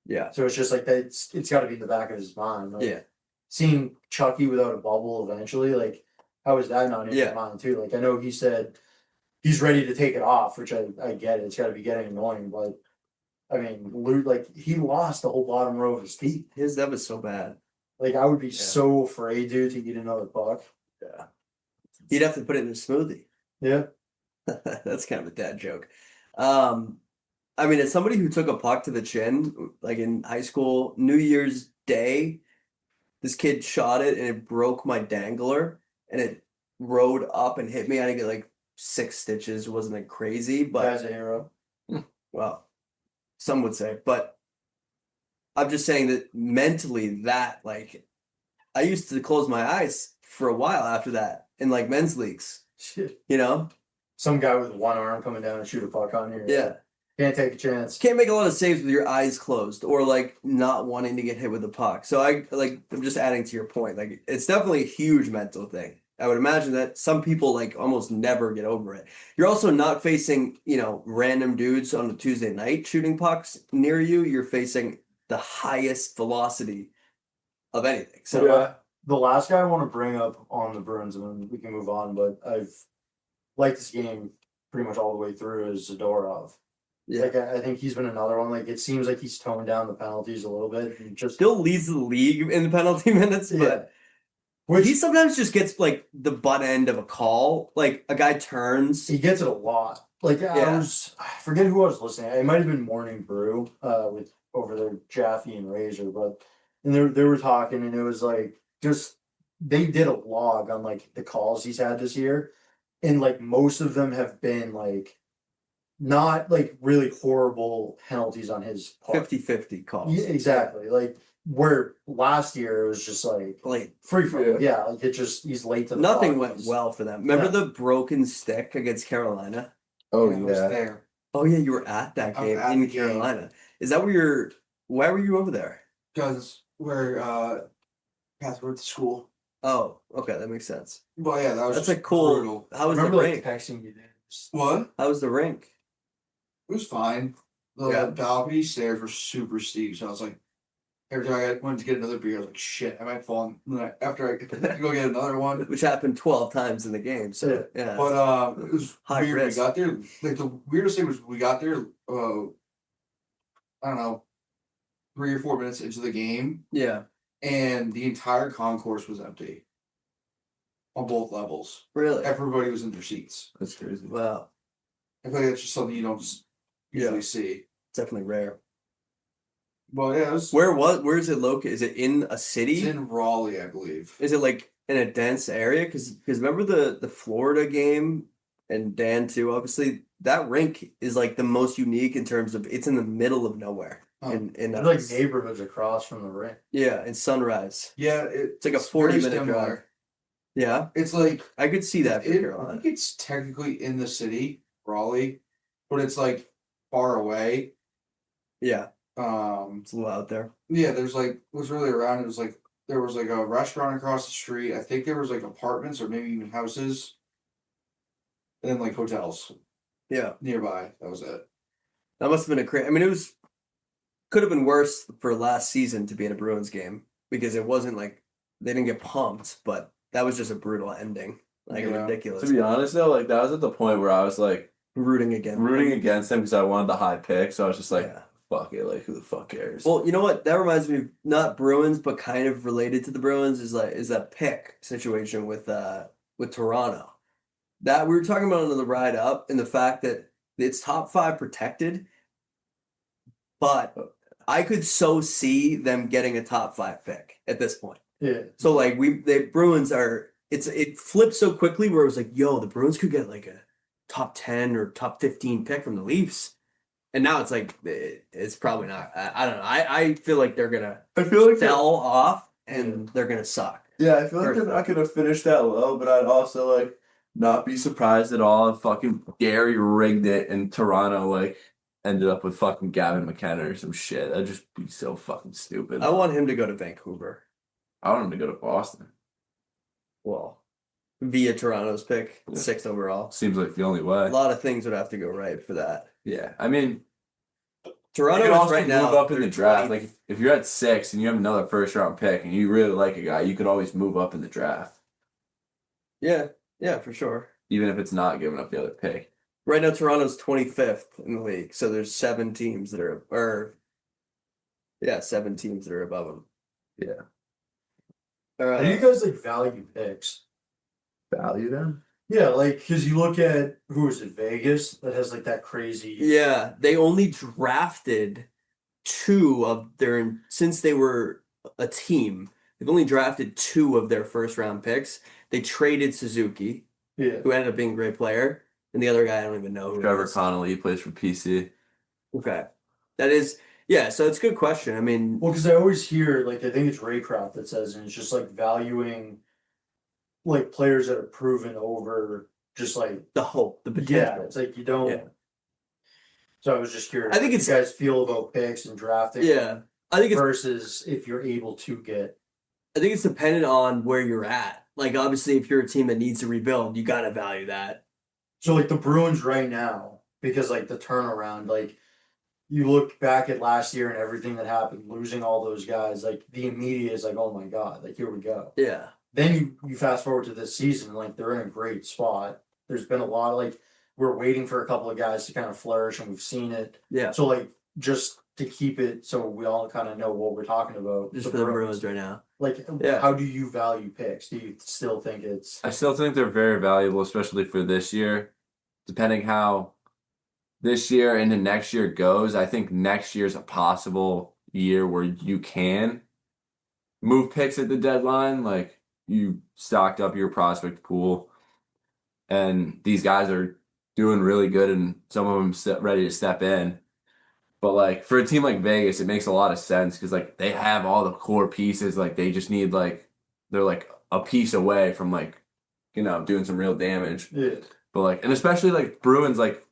Yeah. So it's just like that. It's got to be in the back of his mind. Like, Yeah. seeing Chucky without a bubble eventually, like how is that not in Yeah. your mind too? Like I know he said he's ready to take it off, which I get it. It's got to be getting annoying, but I mean, like he lost the whole bottom row of his teeth. That was so bad. Like I would be Yeah. so afraid, dude, to eat another puck. Yeah. He'd have to put it in a smoothie. Yeah. That's kind of a dad joke. I mean, as somebody who took a puck to the chin, like in high school, New Year's Day, this kid shot it and it broke my dangler and it rode up and hit me. I didn't get like 6 stitches. It wasn't like crazy, but Guy's a hero. well, some would say. But I'm just saying that mentally, that like I used to close my eyes for a while after that in like men's leagues, Shit. you know? Some guy with one arm coming down and shoot a puck on you. Yeah. Can't take a chance. Can't make a lot of saves with your eyes closed or like not wanting to get hit with a puck. So I'm just adding to your point. Like it's definitely a huge mental thing. I would imagine that some people like almost never get over it. You're also not facing, random dudes on a Tuesday night shooting pucks near you. You're facing the highest velocity of anything. So Yeah. The last guy I want to bring up on the Bruins, and then we can move on, but I've liked this game pretty much all the way through is Zadorov. yeah. Like I think he's been another one. Like it seems like he's toned down the penalties a little bit and just Still leads the league in the penalty minutes, but which he sometimes just gets like the butt end of a call. Like a guy turns. he gets it a lot. Like Yeah. I forget who I was listening. It might have been Morning Brew with over there Jaffe and Razor, but and they were talking and it was like just they did a log on like the calls he's had this year, and like most of them have been like not like really horrible penalties on his part. 50-50 calls. Yeah, exactly. Like where last year it was just like Like free for yeah, like it just he's late to the nothing puck. went He's- well for them. Remember Yeah. the broken stick against Carolina? Oh I was yeah. there. Oh yeah, you were at that I was game at in the game. Carolina. Is that why were you over there? Because we're Path went to school. Oh, okay, that makes sense. But yeah, that was That's a just cool. brutal. How I was the remember like rink? texting you there. What? How was the rink? It was fine. The Yeah. balcony stairs were super steep, so I was like, every time I went to get another beer, I was like, shit, I might fall. After I go get another one. Which happened 12 times in the game. So yeah. But it was High weird. risk. We got there. Like the weirdest thing was we got there. I don't know, 3 or 4 minutes into the game, Yeah. and the entire concourse was empty on both levels. Really? Everybody was in their seats. That's crazy. Wow. I feel like that's just something you don't usually Yeah. see. Definitely rare. But yeah, it was. Where is it located? Is it in a city? It's in Raleigh, I believe. Is it like in a dense area? Because remember the Florida game and Dan too. Obviously, that rink is like the most unique in terms of it's in the middle of nowhere. Oh. In There's like neighborhoods across from the rink. yeah, in Sunrise. Yeah, It's like a very 40-minute similar. drive. Yeah, It's like I could see that for I Carolina. think it's technically in the city, Raleigh, but it's like far away. Yeah, Um, it's a little out there. yeah, there's like what's really around it was like there was like a restaurant across the street. I think there was like apartments or maybe even houses. and then like hotels Yeah. nearby. That was it. That must have been a crazy. I mean, could have been worse for last season to be in a Bruins game because it wasn't like they didn't get pumped, but that was just a brutal ending. Like Yeah. ridiculous. To be honest though, like that was at the point where I was like rooting against them because I wanted the high pick. So I was just like, Yeah. fuck it, like who the fuck cares? Well, you know what? That reminds me of not Bruins, but kind of related to the Bruins is that pick situation with Toronto. That we were talking about on the ride up, and the fact that it's top 5 protected, but I could so see them getting a top 5 pick at this point. Yeah. So like the Bruins are it flipped so quickly where it was like, yo, the Bruins could get like a top 10 or top 15 pick from the Leafs. And now it's like it's probably not. I don't know. I feel like they're gonna I feel like sell off and they're gonna suck. yeah, I feel like they're not gonna finish that low, but I'd also like not be surprised at all if fucking Gary rigged it and Toronto like ended up with fucking Gavin McKenna or some shit. That'd just be so fucking stupid. I want him to go to Vancouver. I want him to go to Boston. Well, via Toronto's pick, Yeah. 6th overall. Seems like the only A way. lot of things would have to go right for that. Yeah, I mean, Toronto you can is also right now move up in the they're draft. 20 Like if you're at 6 and you have another first round pick and you really like a guy, you could always move up in the draft, Yeah, for sure. even if it's not giving up the other pick. Right now, Toronto's 25th in the league, so there's 7 teams that are, 7 teams that are above them. Yeah. How do you guys like value picks? Value them? Yeah, like because you look at who is it, Vegas that has like that crazy. Yeah, they only drafted 2 of their since they were a team. They've only drafted 2 of their first round picks. They traded Suzuki, Yeah. who ended up being a great player, and the other guy I don't even know who it Trevor is. Connolly, he plays for PC. Okay, that is So it's a good question. I mean, Well, because I always hear like I think it's Raycroft that says, and it's just like valuing like players that are proven over just like the hope, the yeah, potential. it's like you don't. Yeah. So I was just curious. I think how it's- you guys feel about picks and drafting. Yeah, I think it's versus if you're able to get. I think it's dependent on where you're at. Like obviously, if you're a team that needs to rebuild, you gotta value that. So like the Bruins right now, because like the turnaround, like you look back at last year and everything that happened, losing all those guys, like the immediate is like, oh my God, like here we go. Yeah, Then you fast forward to this season, like they're in a great spot. There's been a lot of like we're waiting for a couple of guys to kind of flourish and we've seen it. yeah. So like just to keep it so we all kind of know what we're talking about. Just for the Bruins right now. Like Yeah. how do you value picks? Do you still think it's I still think they're very valuable, especially for this year. Depending how this year into next year goes, I think next year's a possible year where you can move picks at the deadline. Like you stocked up your prospect pool, and these guys are doing really good, and some of them ready to step in. But like for a team like Vegas, it makes a lot of sense because like they have all the core pieces. Like they just need they're like a piece away from doing some real damage. yeah. But like, and especially like Bruins, like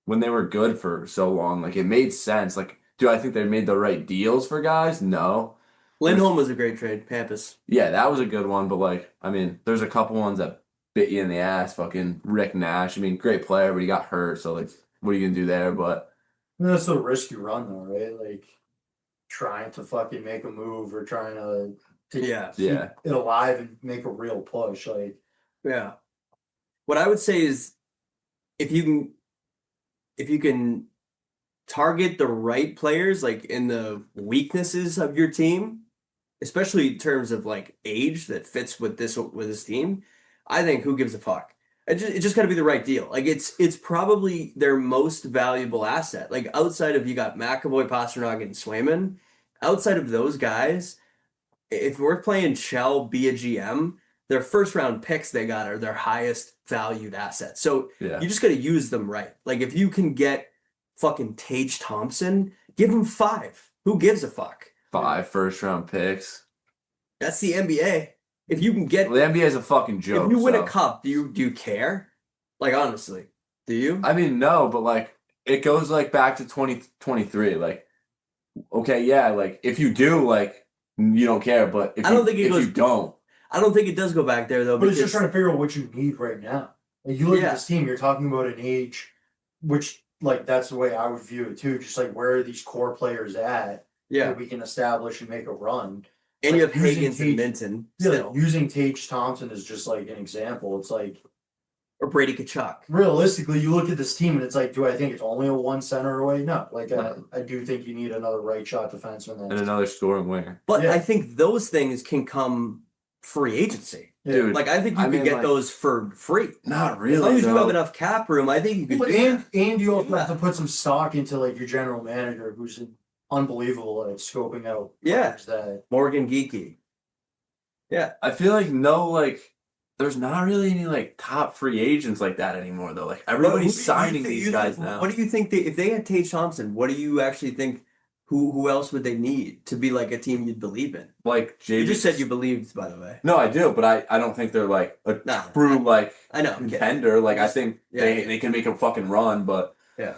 when they were good for so long, like it made sense. Like, do I think they made the right deals for guys? No. Lindholm was a great trade. Pampas. Yeah, that was a good one. But like, I mean, there's a couple ones that bit you in the ass. Fucking Rick Nash. I mean, great player, but he got hurt. So like, what are you gonna do there? But I mean, that's the risk you run though, right? Like trying to fucking make a move or trying to Yeah. keep Yeah. it alive and make a real push. Like Yeah. What I would say is if you can target the right players like in the weaknesses of your team, especially in terms of like age that fits with this team, I think who gives a fuck? It just got to be the right deal. Like it's probably their most valuable asset. Like outside of you got McAvoy, Pastrnak, and Swayman, outside of those guys, if we're playing Shell be a GM, their first round picks they got are their highest valued assets. So yeah, you just got to use them right. Like if you can get fucking Tage Thompson, give him 5. Who gives a fuck? 5 first-round picks. That's the NBA. If you can get, Well, the NBA is a fucking joke. if you win so. a cup, do you care? Like honestly, do you? I mean, no, but like it goes like back to 2023. Like, okay, yeah, like if you do, like you don't care, but if I don't think it if goes- you don't, I don't think it does go back there though. but it's because just trying to figure out what you need right now. Like you look Yeah. at this team, you're talking about an age, which like that's the way I would view it too. Just like where are these core players at Yeah. that we can establish and make a run. And you Like, have using Hagens and Tage- Minten Yeah, still. like, using Tage Thompson is just like an example. It's like Or Brady Kachuk. realistically, you look at this team and it's like, do I think it's only a one center away? No, like No. I do think you need another right shot defenseman. And another scoring winger. But Yeah. I think those things can come free agency. Dude, Like I think you I could mean, get like, those for free. Not really. As long as you though. have enough cap room, I think you could But do that. and you also have to put some stock into like your general manager, who's unbelievable at scoping out Yeah. players that. Morgan Geeky. Yeah. I feel like there's not really any like top free agents like that anymore though. Like everybody's signing these guys now. What do you think if they had Tage Thompson, what do you actually think who else would they need to be like a team you'd believe in? Like JB. You just said you believed, by the way. No, I do, but I don't think they're like a Nah, true like I know. I'm kidding. contender. Like I Just- think yeah. they can make a fucking run, but Yeah.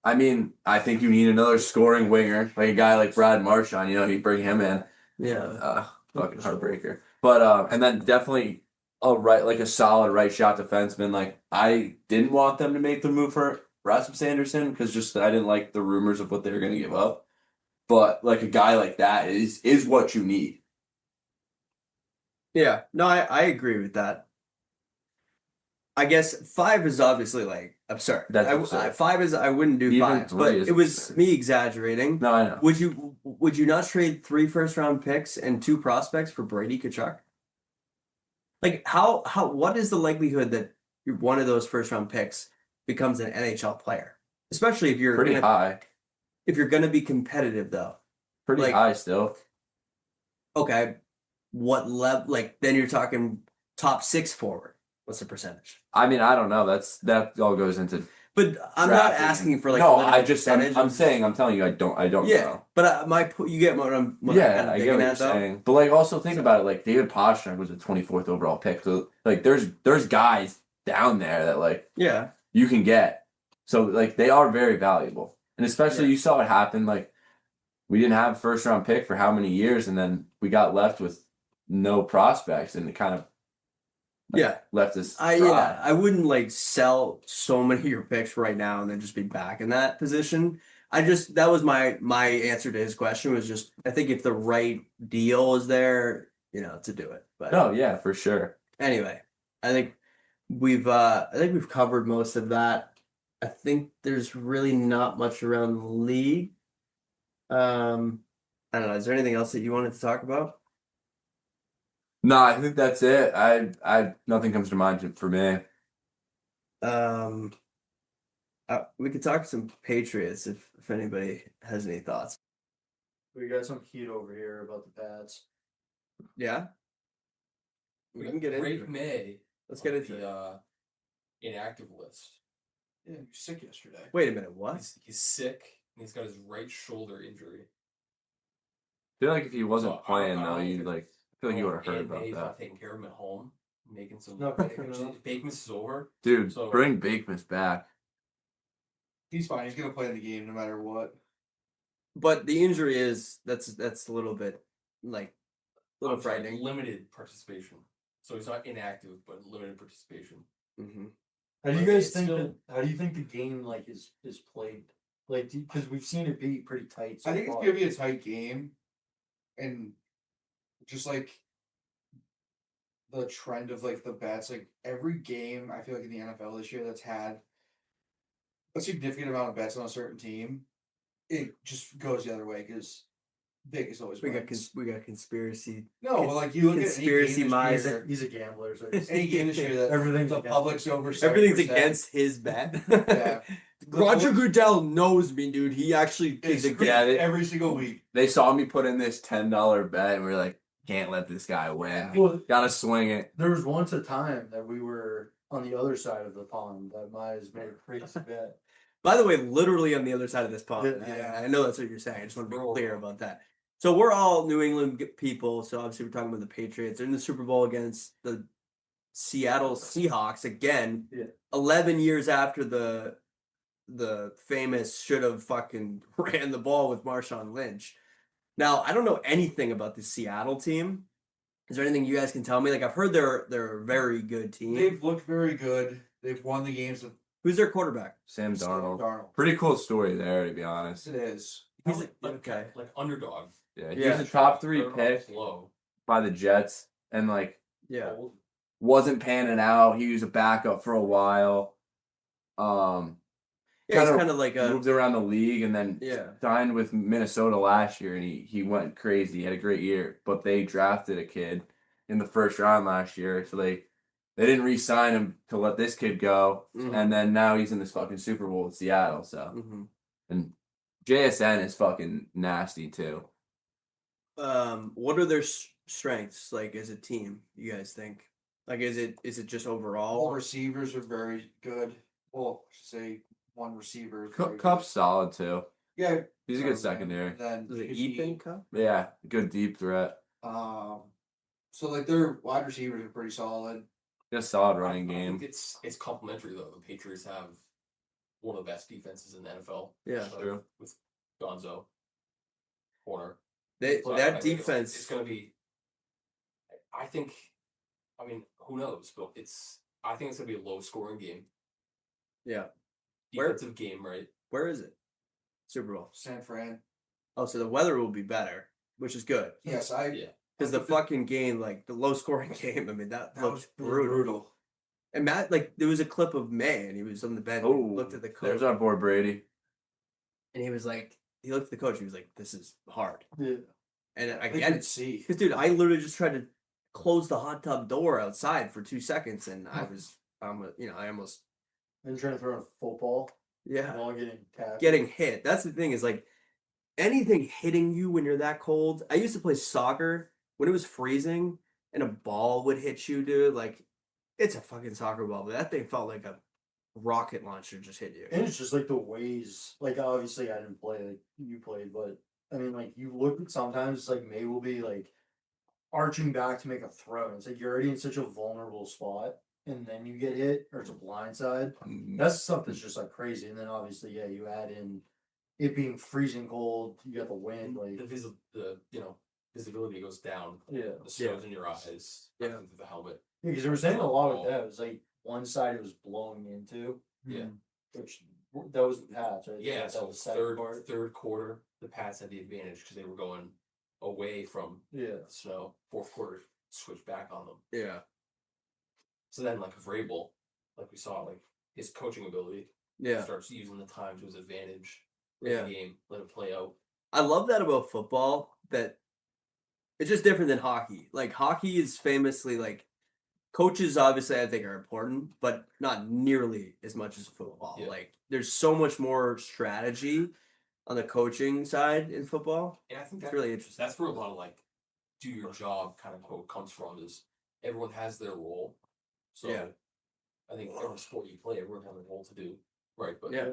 I mean, I think you need another scoring winger, like a guy like Brad Marchand. You know, you bring him in. Yeah. Fucking heartbreaker. But and then definitely a solid right shot defenseman. Like I didn't want them to make the move for Rasmus Anderson because just I didn't like the rumors of what they were going to give up. But like a guy like that is what you need. Yeah. No, I agree with that. I guess 5 is obviously like absurd. That's absurd. 5 is I wouldn't do Even 5, 3 but is it was absurd. me exaggerating. No, I know. Would you not trade 3 first-round picks and 2 prospects for Brady Kachuk? Like how what is the likelihood that one of those first-round picks becomes an NHL player? Especially if you're Pretty high. If you're gonna be competitive though. Pretty like- high still. Okay. What level like then you're talking top 6 forward. What's the percentage? I mean, I don't know. That all goes into. But I'm not drafting. asking for like No, a literal I'm percentage. I'm telling you, I don't Yeah, know. but you get what I'm Yeah, kind of I get digging what you're at though. saying. But like, also think about it. Like David Pastrnak was a 24th overall pick. So like, there's guys down there that like Yeah, you can get. So like, they are very valuable, and especially Yeah. you saw it happen. Like, we didn't have a first round pick for how many years, and then we got left with no prospects, and it kind of yeah. left us. I wouldn't like sell so many of your picks right now and then just be back in that position. That was my answer to his question was just I think if the right deal is there, to do it. But No, yeah, for sure. anyway, I think we've covered most of that. I think there's really not much around the league. I don't know. Is there anything else that you wanted to talk about? No, I think that's it. I nothing comes to mind for me. We could talk some Patriots if anybody has any thoughts. We got some heat over here about the Pats. Yeah, we can get into Drake it. May. Let's get on into it. the inactive list. Yeah, he was sick yesterday. Wait a minute, what? He's sick and he's got his right shoulder injury. I feel like if he wasn't So, I playing don't though, think- you'd like. I feel like you would have heard And about May's that, not taking care of him at home, making some. Not picking it up. Bakeman's is over. dude. So- Bring Bakeman's back. He's fine. He's gonna play in the game no matter what. But the injury is that's a little bit like a little I'm sorry, frightening. Limited participation. So he's not inactive, but limited participation. Mm-hmm. How do you But guys it's think still- how do you think the game like is played? Like because we've seen it be pretty tight. So I think it's far. gonna be a tight game, and just like the trend of like the bets, like every game I feel like in the NFL this year that's had a significant amount of bets on a certain team, it just goes the other way because Vegas always We wins. got conspiracy. No, but like you look conspiracy at any game this year, He's a gambler. So any game this year that Everything's the against public's over. 7%. Everything's against his bet. Yeah. Roger Goodell knows me, dude. He actually It's is crazy against. every single week. They saw me put in this $10 bet, and we are like, can't let this guy win. Well, Gotta swing it. there was once a time that we were on the other side of the pond that Mize made a crazy bet. By the way, literally on the other side of this pond. Yeah. I know that's what you're saying. I just want to be clear about that. So we're all New England people. So obviously we're talking about the Patriots. They're in the Super Bowl against the Seattle Seahawks again. Yeah. 11 years after the famous should have fucking ran the ball with Marshawn Lynch. Now I don't know anything about the Seattle team. Is there anything you guys can tell me? Like I've heard they're a very good team. They've looked very good. They've won the games with Who's their quarterback? Sam Darnold. Darnold. Pretty cool story there, to be honest. It is. He's like, okay. like underdog. Yeah, he Yeah. was a top 3 Third off pick Low. by the Jets, and like Yeah. Old. wasn't panning out. He was a backup for a while. Yeah, he's Kinda kind of like a Moved around the league, and then Yeah. signed with Minnesota last year, and he went crazy. He had a great year, but they drafted a kid in the first round last year, so they didn't re-sign him to let this kid go, Mhm. and then now he's in this fucking Super Bowl with Seattle. So, Mhm. and JSN is fucking nasty too. What are their strengths like as a team? You guys think? Like, is it just All overall? receivers are very good. Well, I should say one receiver. Is very Cup's solid too. good. Yeah, He's a good secondary. And then Is it Husky, Ethan Cup? Yeah, good deep threat. So like their wide receivers are pretty solid. Just solid I running think game. it's complementary though. The Patriots have one of the best defenses in the NFL. Yeah. True. With Gonzo, corner. They So I that think defense. It's going to be. I think. I mean, who knows? But I think it's going to be a low scoring game. Yeah. Where- Defensive game, right? Where is it? Super Bowl. San Fran. Oh, so the weather will be better, which is good. Yes, Yeah. Because the fucking game, like the low scoring game, I mean that that looks was brutal. And Matt, like there was a clip of May, and he was on the bench, Oh, looked at the coach, there's our boy Brady. and he was like, he looked at the coach, he was like, "This is hard." Yeah. And I They get could it, see. because dude, I literally just tried to close the hot tub door outside for 2 seconds, and I was, I almost, And trying to throw a football yeah, while getting tackled. getting hit. That's the thing is like anything hitting you when you're that cold. I used to play soccer when it was freezing and a ball would hit you, dude. Like it's a fucking soccer ball, but that thing felt like a rocket launcher just hit you. And it's just like the ways, like obviously I didn't play like you played, but I mean like you look at sometimes like May will be like arching back to make a throw. And it's like you're already in such a vulnerable spot and then you get hit or it's a blind side. That's stuff that's just like crazy. And then obviously, yeah, you add in it being freezing cold, you got the wind, like The visibility goes down. yeah. The snow's in your eyes. Yeah. Through the helmet. Yeah, because they were saying a lot with that. It was like one side it was blowing into, Yeah. which that was the patch. Right? Yeah. that So was the second part. third quarter, the Pats had the advantage because they were going away from Yeah. the snow. Fourth quarter, switched back on them. Yeah. So then, like Vrabel, like we saw, like his coaching ability, Yeah. starts using the time to his advantage. Yeah. The game, let it play out. I love that about football, that it's just different than hockey. Like hockey is famously like coaches obviously I think are important, but not nearly as much as football. Yeah. Like there's so much more strategy on the coaching side in football. And I think It's really interesting. that's where a lot of like do your job kind of quote comes from is everyone has their role. So Yeah. I think every sport you play, everyone has a role to do. Right. But Yeah.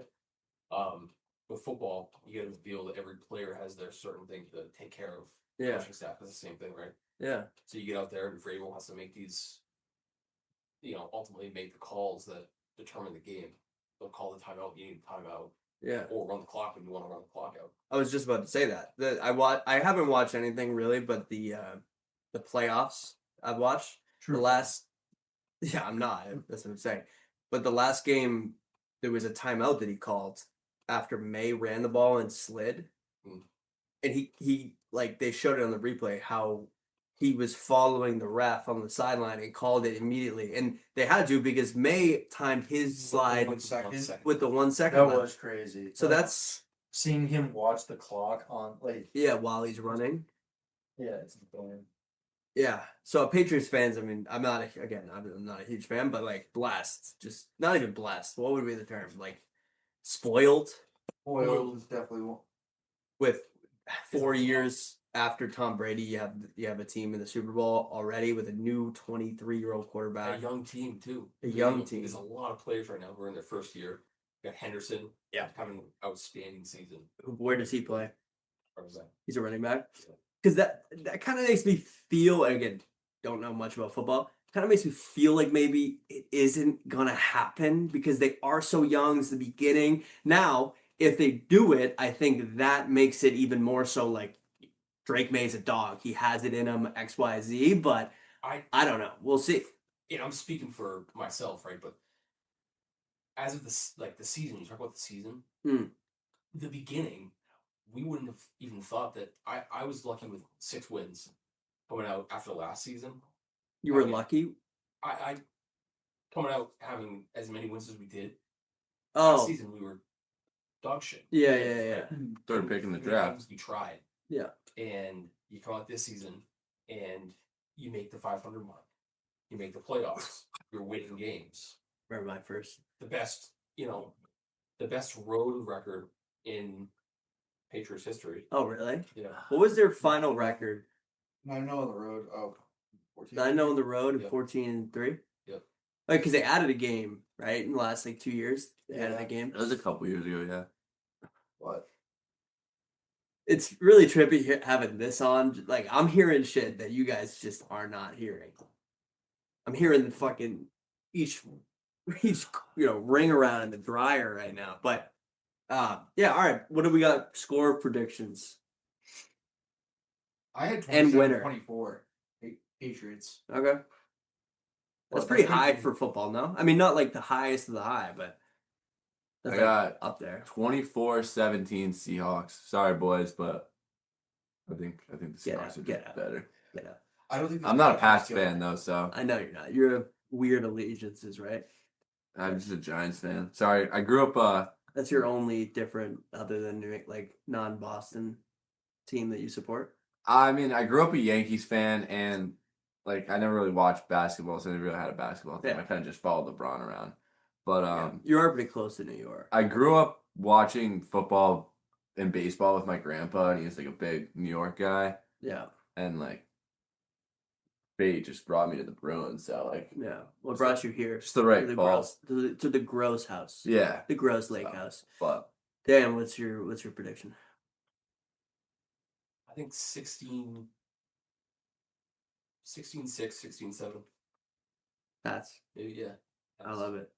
with football, you gotta feel that every player has their certain thing to take care of. Yeah. Coaching staff is the same thing, right? Yeah. So you get out there and Vrabel has to make these, ultimately make the calls that determine the game. They'll call the timeout, you need a timeout, Yeah. or run the clock when you want to run the clock out. I was just about to say that. I haven't watched anything really, but the playoffs I've watched. True. The last yeah, I'm not. That's what I'm saying. But the last game there was a timeout that he called after May ran the ball and slid. Mm. And he like they showed it on the replay how he was following the ref on the sideline and called it immediately. And they had to because May timed his slide 1 second. with the 1 second That left. was crazy. So that's seeing him watch the clock on like yeah, while he's running. yeah, it's annoying. Yeah. So Patriots fans, I mean, I'm not a huge fan, but like blessed. Just not even blessed. What would be the term? Like spoiled Oil is definitely one. with 4 years after Tom Brady, you have a team in the Super Bowl already with a new 23-year-old A quarterback. young team too. A young team. There's a lot of players right now who are in their first year. You got Henderson, Yeah. having an outstanding season. Where does he play? Where was that? He's a running back. Because that kind of makes me feel, and again, don't know much about football. Kind of makes me feel like maybe it isn't gonna happen because they are so young. It's the beginning. Now, if they do it, I think that makes it even more so like Drake May's a dog. He has it in him, X, Y, Z. But I I don't know. We'll see. I'm speaking for myself, right? But as of this, like the season, you talk about the season. Hmm. The beginning, we wouldn't have even thought that. I was lucky with 6 wins coming out after last season. You were Okay. lucky. I coming out having as many wins as we did. Last Oh, season we were dog shit. yeah. Third pick in the Three draft. games we tried. Yeah. And you come out this season and you make the 500 mark. You make the playoffs. You're winning games. Remember my first. The best, the best road record in Patriots history. Oh, really? Yeah. What was their final record? 9-0 on the road. Oh, 14. 9-0 on the road and Yep. 14-3. Yep. Like, because they added a game, right? In the last like 2 years, they added a game. That was a couple years ago, yeah. What? It's really trippy having this on. Like, I'm hearing shit that you guys just are not hearing. I'm hearing the fucking each ring around in the dryer right now. But yeah, all right. What do we got? Score predictions. I had And winner. 27-24 Patriots. Okay. That's Well, pretty that's high thinking- for football, no? I mean, not like the highest of the high, but that's I like got up there. 24-17 Seahawks. Sorry, boys, but I think the Get Seahawks out, are get just out. better. You know, I don't think I'm not a Pats fan though, so I know you're not. You're a weird allegiances, right? I'm just a Giants fan. Sorry, I grew up. That's your only different other than like non-Boston team that you support. I mean, I grew up a Yankees fan, and like I never really watched basketball, so I never really had a basketball team. Yeah. I kind of just followed LeBron around. But Yeah. You are pretty close to New York. I grew up watching football and baseball with my grandpa, and he was like a big New York guy, Yeah, and like fate just brought me to the Bruins. So like, yeah. What brought you here? just the right to the call. gross, to the Gross house. Yeah, The Gross Lake So, house. but Dan, what's your prediction? I think 16-6, 16-7. That's Maybe, yeah. I love it.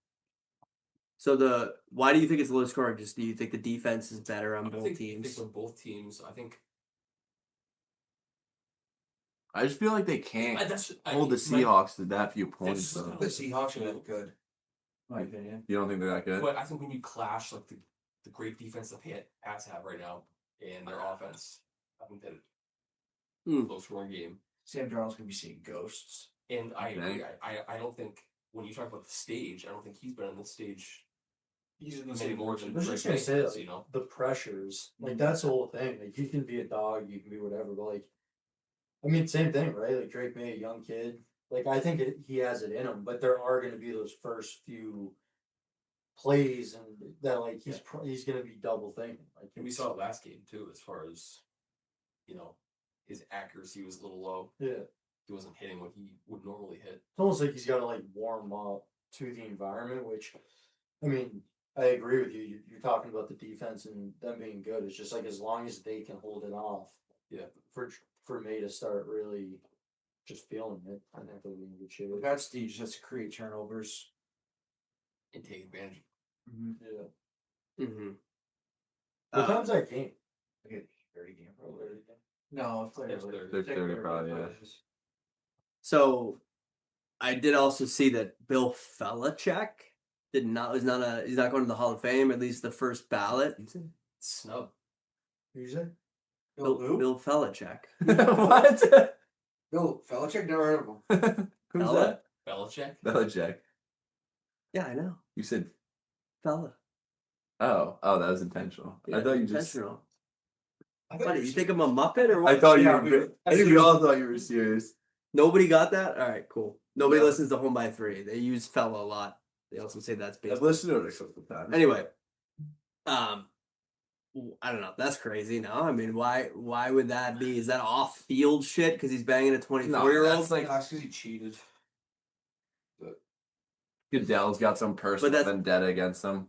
So why do you think it's low scoring? Just do you think the defense is better on I both think teams? on both teams. I think I just feel like they can't I hold the my- Seahawks to that few points. that's- Though. The Seahawks are that good, in my opinion. You don't think they're that good? But I think when you clash like the great defense the Pats have right now and their offense, I think that low scoring game. Sam Darnold's gonna be seeing ghosts. And I Okay. agree. I don't think when you talk about the stage, I don't think he's been on this stage He's in the many same more position. than I was Drake just gonna May say, is, like, the pressures, like that's the whole thing. Like you can be a dog, you can be whatever, but like, I mean, same thing, right? Like Drake May, a young kid. Like I think he has it in him, but there are going to be those first few plays and that like he's going to be double thinking. Like And we saw it last game too, as far as his accuracy was a little low. yeah, He wasn't hitting what he would normally hit. it's almost like he's got to like warm up to the environment. Which, I mean, I agree with you. You're talking about the defense and them being good. It's just like as long as they can hold it off. Yeah. For May to start really just feeling it, I think they'll be in good shape. That's Steve just has to create turnovers. And take advantage. Yeah. Mm-hmm. What time's that game? Like a 30 game probably. No, it's like It's early. 30. It's like 30 early, probably, but yeah. it's- So, I did also see that Bill Belichick he's not going to the Hall of Fame, at least the first ballot. Snub. Who'd you say? Bill Belichick. What? Bill Belichick, never heard of him. Who's Fella? that? Belichick. Belichick. Yeah, I know. You said, Fella. oh, that was intentional. Yeah, I thought you just. intentional. I thought What, you you said- think I'm a Muppet or what? I thought Yeah, you were. I think we all thought you were serious. Nobody got that? All right, cool. Nobody No. listens to Home by Three. They use Fella a lot. They also say that's I've baseball. listened to it a couple times. Anyway, I don't know. That's crazy. No, I mean, why would that be? Is that off field shit because he's banging a 24-year-old? that's like That's because he cheated. Goodell's got some personal that's- vendetta against him.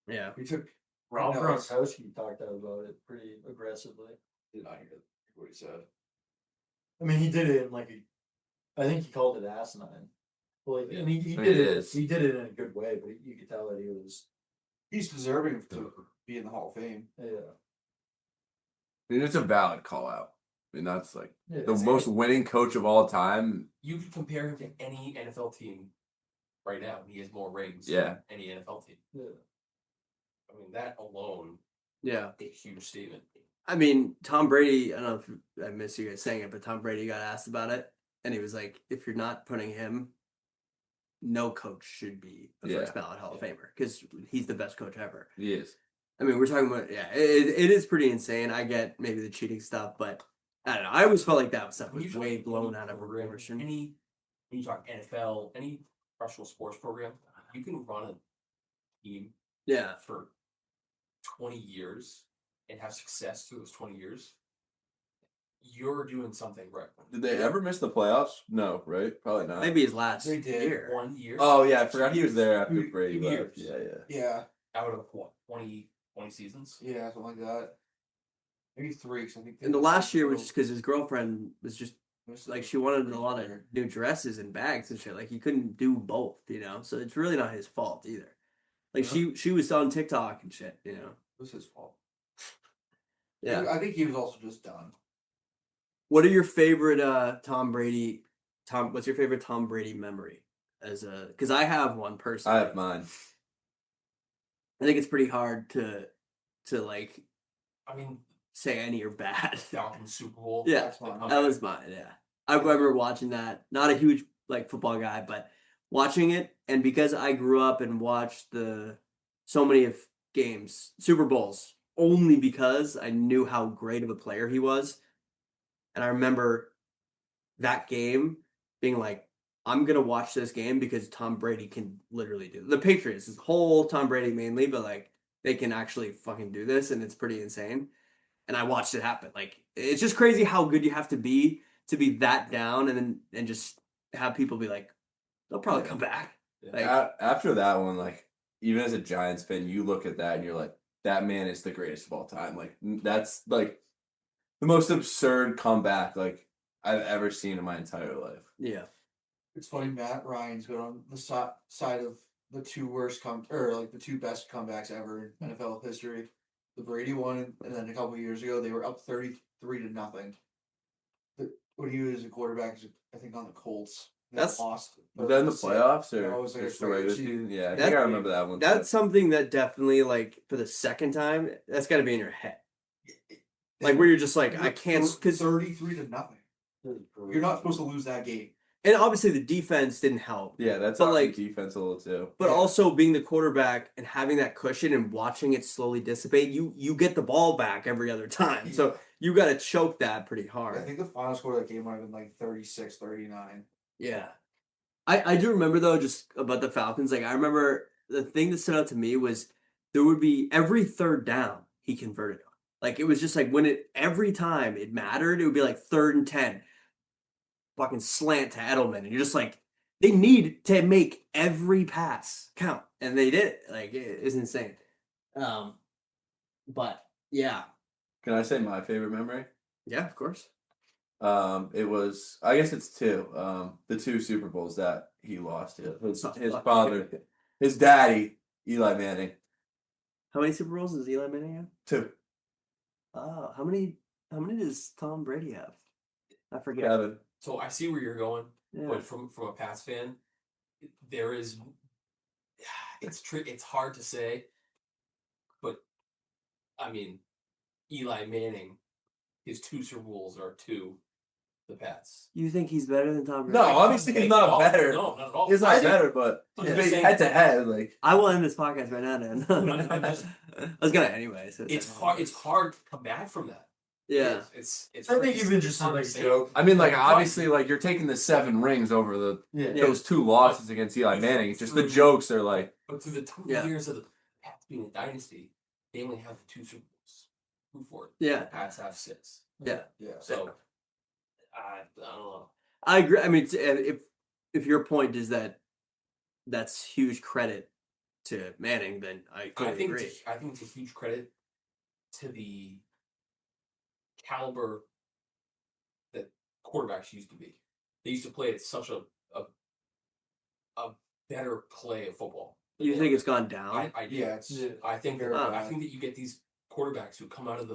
Yeah. He took Rob No, Gronkowski talked out about it pretty aggressively. did not hear what he said. I mean, he did it in like I think he called it asinine. Well, Yeah. I mean, he I mean, did it it. is. He did it in a good way, but you could tell that he was. He's deserving to be in the Hall of Fame. Yeah. I mean, it's a valid call out. I mean, that's like Yeah. the most winning coach of all time. You could compare him to any NFL team right now. He has more rings Yeah. than any NFL team. I mean, that alone Yeah. is a huge statement. I mean, Tom Brady, I don't know if I miss you guys saying it, but Tom Brady got asked about it. And he was like, if you're not putting him, no coach should be a first ballot Hall of Famer because he's the best coach ever. He is. I mean, we're talking about, it is pretty insane. I get maybe the cheating stuff, but I don't know. I always felt like that stuff When was you way talk blown any out of program, proportion. when you talk NFL, any professional sports program, you can run a team Yeah. for 20 years and have success through those 20 years. You're doing something right. Did they ever miss the playoffs? No, right? Probably not. Maybe his last They did. year. 1 year. Oh yeah, I forgot he was there after 2 Brady left. years. Yeah. Out of what, 20 seasons? Yeah, something like that. Maybe 3. 'Cause I think And the last year was just because his girlfriend was just like, she wanted a lot of year. new dresses and bags and shit. Like, he couldn't do both, you know? So it's really not his fault either. Like, she was on TikTok and shit, you know? It was his fault. Yeah. I think he was also just done. What are your favorite Tom Brady? What's your favorite Tom Brady memory? Because I have one personally. I have mine. I think it's pretty hard to like I mean, say any are bad. Falcons Super Bowl. Yeah, That's mine. that was mine. Yeah, I remember watching that. Not a huge like football guy, but watching it, and because I grew up and watched so many of games, Super Bowls, only because I knew how great of a player he was, and I remember that game being like, I'm gonna watch this game because Tom Brady can literally do it. The Patriots, this whole Tom Brady mainly, but like they can actually fucking do this, and it's pretty insane. And I watched it happen. Like, it's just crazy how good you have to be that down, and just have people be like, they'll probably come back. Like, After that one, like even as a Giants fan, you look at that and you're like, that man is the greatest of all time. Like that's like the most absurd comeback like I've ever seen in my entire life. yeah, It's funny, Matt Ryan's been on the side of the two worst the two best comebacks ever in NFL history. The Brady one, and then a couple of years ago they were up 33-0. When he was a quarterback, I think on the Colts. They That's- lost. Was that in the playoffs or No, it was like just a the regular regular season? Yeah, I That's- think I remember that one. that's something that definitely, like, for the second time, that's got to be in your head. Like, where you're just like, I can't, because 33-0. You're not supposed to lose that game. and obviously the defense didn't help. Yeah, that's But, like like- defense a little too. But Yeah. also being the quarterback and having that cushion and watching it slowly dissipate, you get the ball back every other time. So you got to choke that pretty I hard. think the final score of that game might have been like 36-39. Yeah. I do remember, though, just about the Falcons. Like, I remember the thing that stood out to me was there would be every third down he converted on. Like, it was just like every time it mattered, it would be like 3rd and 10. Fucking slant to Edelman. And you're just like, they need to make every pass count. And they did it. Like, it's insane. But, yeah. Can I say my favorite memory? Yeah, of course. It was, I guess it's 2. The 2 Super Bowls that he lost to. His Fuck. father, his daddy, Eli Manning. How many Super Bowls does Eli Manning have? 2. Oh, how many does Tom Brady have? I forget. Kevin. So I see where you're going, Yeah. but from a Pats fan, there is it's hard to say, but I mean, Eli Manning, his 2 Super Bowls are to the Pats. You think he's better than Tom Brady? No, obviously he's not better. No, not at all. He's not better, but I'm just saying- head to head, like I will end this podcast right now, Dan. I'm just- I was gonna anyway. So It's hard. It's hard to come back from that. Yeah. It's. I think even just hard like to say. joke. I mean, like obviously, like you're taking the 7 rings over the Yeah. those 2 losses against Eli Manning. It's just the jokes are like, But through the 20 Yeah. years of the Pats being a dynasty, they only have the 2 Super Bowls. Who for it? Yeah. The Pats have 6. Yeah. Yeah. So I don't know. I agree. I mean, if your point is that that's huge credit to Manning, then I I totally think agree. it's a huge credit to the caliber that quarterbacks used to be. They used to play at such a better play of football. You think it's gone down? I do. Yeah, it's I think very I bad. think that you get these quarterbacks who come out of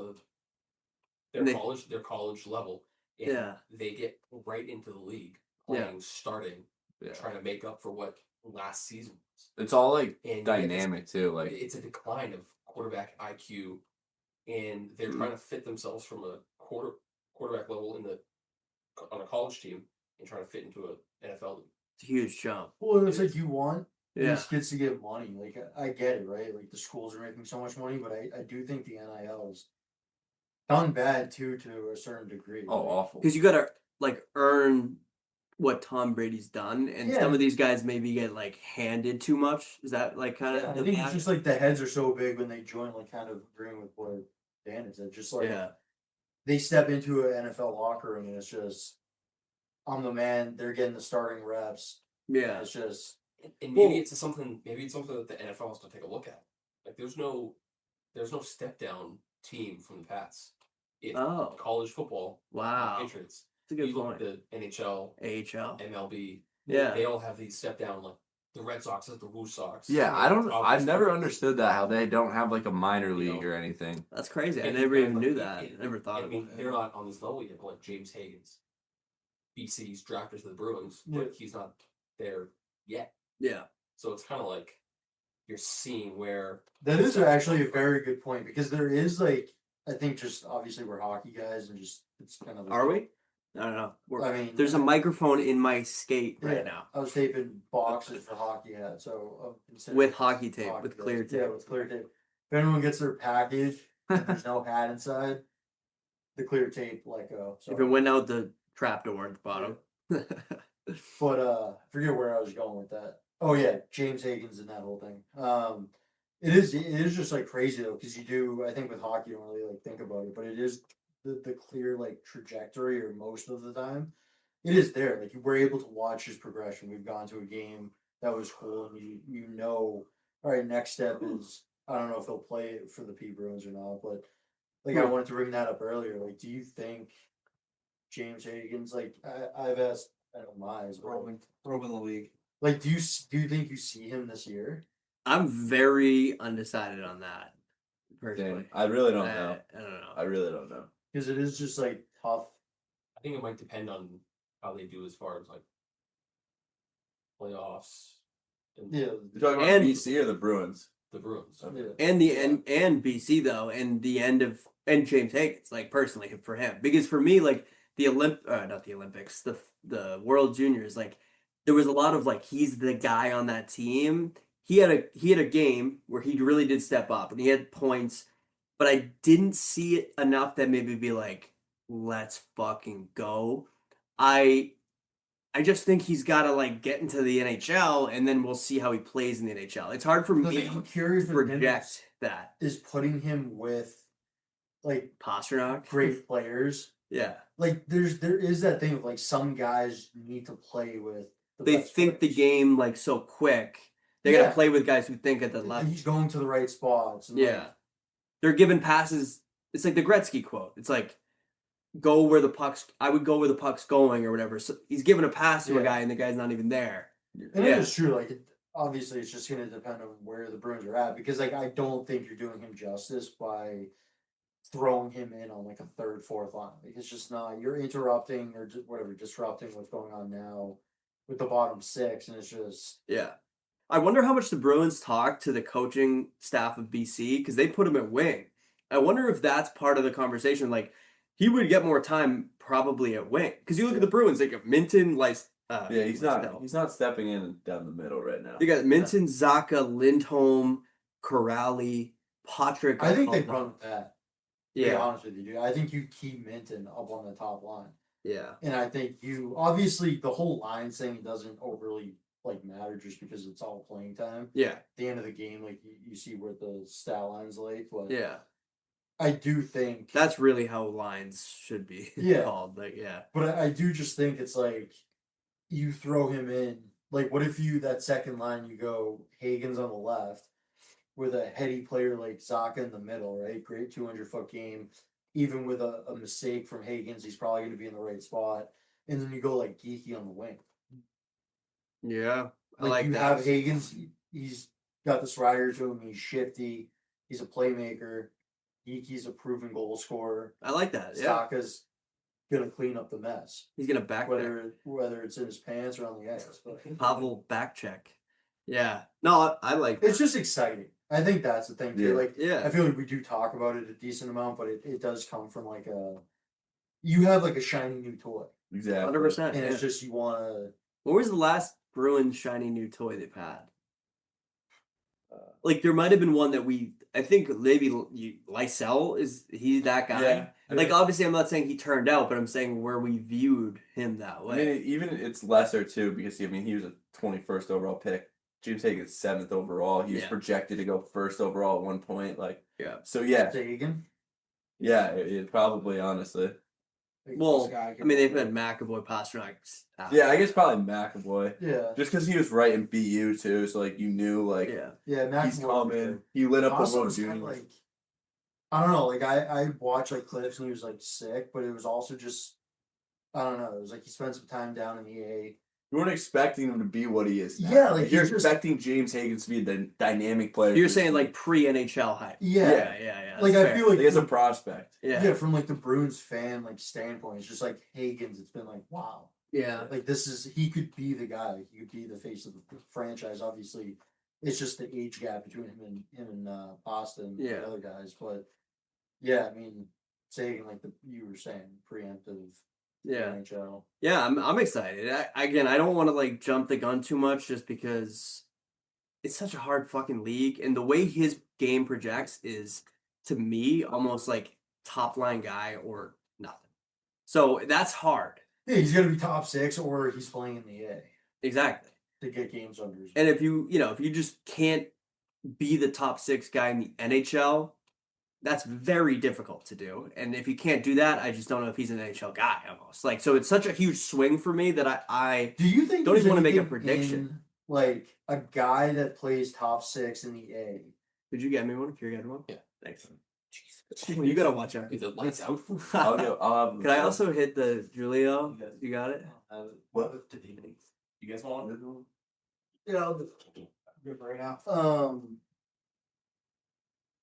And they- their college level, and Yeah. they get right into the league Yeah. playing starting, Yeah. trying to make up for what last season was. It's all like And you get this- dynamic too. Like it's a decline of quarterback IQ, and they're trying to fit themselves from a quarterback level on a college team and trying to fit into an NFL league. It's a huge jump. Well, it's like you want Yeah. these kids to get money. Like I get it, right? Like the schools are making so much money, but I do think the NIL is done bad too to a certain degree. oh, Like, awful. Because you gotta like earn what Tom Brady's done, and Yeah. some of these guys maybe get like handed too much. Is that like kind of I think it's just like the heads are so big when they join, like kind of agreeing with what Dan had said. Just like they step into an NFL locker room and it's just, I'm the man. They're getting the starting reps. yeah. It's just And maybe it's something that the NFL has to take a look at. Like there's no step down team from the Pats. It's Oh. college football. Wow. Patriots. That's a good You look point. at the NHL, AHL. MLB. Yeah. They all have these step down, like the Red Sox has the Woo Sox. Yeah, I've Obviously, never understood that, how they don't have like a minor league know. or anything. That's crazy. I and never guys even like- knew that. and- Never thought I of mean, it. they're not on this level yet, but like James Hagens, BC's drafted to the Bruins, but he's not there yet. Yeah. So it's kind of like you're seeing where that is actually a very good point because there is like I think just obviously we're hockey guys and just it's kind of Are we? I don't know. I mean, There's a microphone in my skate Yeah, right now. I was taping boxes for hockey hats, so I'm considering With this hockey tape, with guys. clear Yeah, tape. with clear tape. If anyone gets their package, and there's no hat inside, the clear tape let go. So. If it went out the trapdoor at the bottom. But I forget where I was going with that. Oh yeah, James Hagens and that whole thing. It is just like crazy though, because you do I think with hockey you don't really like think about it, but it is the clear like trajectory or most of the time. It is there. Like you were able to watch his progression. We've gone to a game that was cool and you know all right, next step is I don't know if he'll play it for the P Bruins or not, but like I wanted to bring that up earlier. Like, do you think James Hagens, like I've asked I don't Mize, Throw him in the league. like, do you think you see him this year? I'm very undecided on that. Personally. I really don't know. I don't know. I really don't know. Because it is just like tough. I think it might depend on how they do as far as like playoffs. And Yeah, You're talking about And- BC or the Bruins? the Bruins. yeah. And the and BC though, and the end of and James Hagens, like personally for him, because for me, like the not the Olympics, the World Juniors, like there was a lot of like he's the guy on that team. He had a game where he really did step up and he had points, but I didn't see it enough that made me be like, let's fucking go. I just think he's got to like get into the NHL and then we'll see how he plays in the NHL. It's hard for The me thing I'm curious to with him project that. is putting him with like Pasternak. great players. Yeah. Like there is that thing of like some guys need to play with. They best think the players. game like so quick. They got Yeah. to play with guys who think at the And level. he's going to the right spots. And Yeah. They're given passes. It's like the Gretzky quote. It's like go where the puck's I would go where the puck's going or whatever. So he's giving a pass to a Yeah. guy and the guy's not even there. And Yeah. it is true. Like, obviously, it's just going to depend on where the Bruins are at because, like, I don't think you're doing him justice by throwing him in on like a third, fourth line. Like, it's just not. You're interrupting or whatever, disrupting what's going on now with the bottom six, and it's just Yeah. I wonder how much the Bruins talk to the coaching staff of BC because they put him at wing. I wonder if that's part of the conversation. Like, he would get more time probably at wing because you look at the Bruins, like Minten, Yeah, he's Lysell. not stepping in and down the middle right now. You got Minten, Zaka, Lindholm, Corrali, Patrick. I think they run with that. To be Yeah, honest with you, dude. I think you keep Minton up on the top line, yeah, and I think you obviously the whole line thing doesn't overly like matter just because it's all playing time. yeah, At the end of the game, like you see where the stat line's like, but yeah. I do think That's really how lines should be Yeah. called. Like, yeah, But I do just think it's like you throw him in. Like, what if you that second line you go Hagens on the left with a heady player like Zaka in the middle, right? Great 200-foot game. Even with a mistake from Hagens, he's probably going to be in the right spot. And then you go like Geeky on the wing. yeah. I Like, like you that. have Hagens. He's got the strider to him. He's shifty. He's a playmaker. Geeky's a proven goal scorer. I like that. Yeah, Staka's gonna clean up the mess. he's gonna back there. Whether it's in his pants or on the ice. But Pavel back check. Yeah. No, I like that. It's just exciting. I think that's the thing too. Yeah. Like, Yeah. I feel like we do talk about it a decent amount, but it does come from like you have like a shiny new toy, Exactly. 100%. and Yeah. it's just you want to. What was the last Bruins shiny new toy they've had? Like there might have been one that I think maybe Lysell is he that guy? Yeah. Like obviously I'm not saying he turned out, but I'm saying where we viewed him that I way. mean, even it's lesser too because he was a 21st overall pick. James Hagens 7th overall. He was Yeah. projected to go first overall at one point. Like, Yeah. so yeah, Sagan. it probably honestly. Well, I mean they've had McAvoy, Pastrnak. Yeah, I guess probably McAvoy. Yeah. Just because he was right in BU too, so like you knew like Yeah. Yeah. he's McAvoy. coming. He lit up the Also, road was kind of juniors. like, I don't know. Like I watched like clips and he was like sick, but it was also just, I don't know. It was like he spent some time down in the A. You weren't expecting him to be what he is now. Yeah, like, you're he's just- expecting James Hagens to be a dynamic player. You're for saying this like team. pre NHL hype. Yeah. Yeah. Like that's I fair. feel like Like, as a prospect. Yeah. from like the Bruins fan like standpoint, it's just like Hagens. It's been like wow. Yeah. Like he could be the guy. He could be the face of the franchise. Obviously, it's just the age gap between him and Boston and Yeah. the other guys. But yeah, I mean, saying like you were saying, preemptive. Yeah. NHL. Yeah, I'm excited. I don't want to like jump the gun too much just because it's such a hard fucking league, and the way his game projects is to me almost like top line guy or nothing. So that's hard. Yeah, he's gonna be top 6, or he's playing in the A Exactly. to get games under his. And if you just can't be the top 6 guy in the NHL, that's very difficult to do. And if you can't do that, I just don't know if he's an NHL guy almost. Like, so it's such a huge swing for me that I Do you think don't there's even wanna make a anything prediction. in, like a guy that plays top 6 in the A? Could you get me one if you're getting one? Yeah. Thanks. Jesus. You gotta watch out. Is the lights out? I'll have. Can I also hit the Julio? You got it? What did he make? You guys want one? Yeah, I'll do it right now.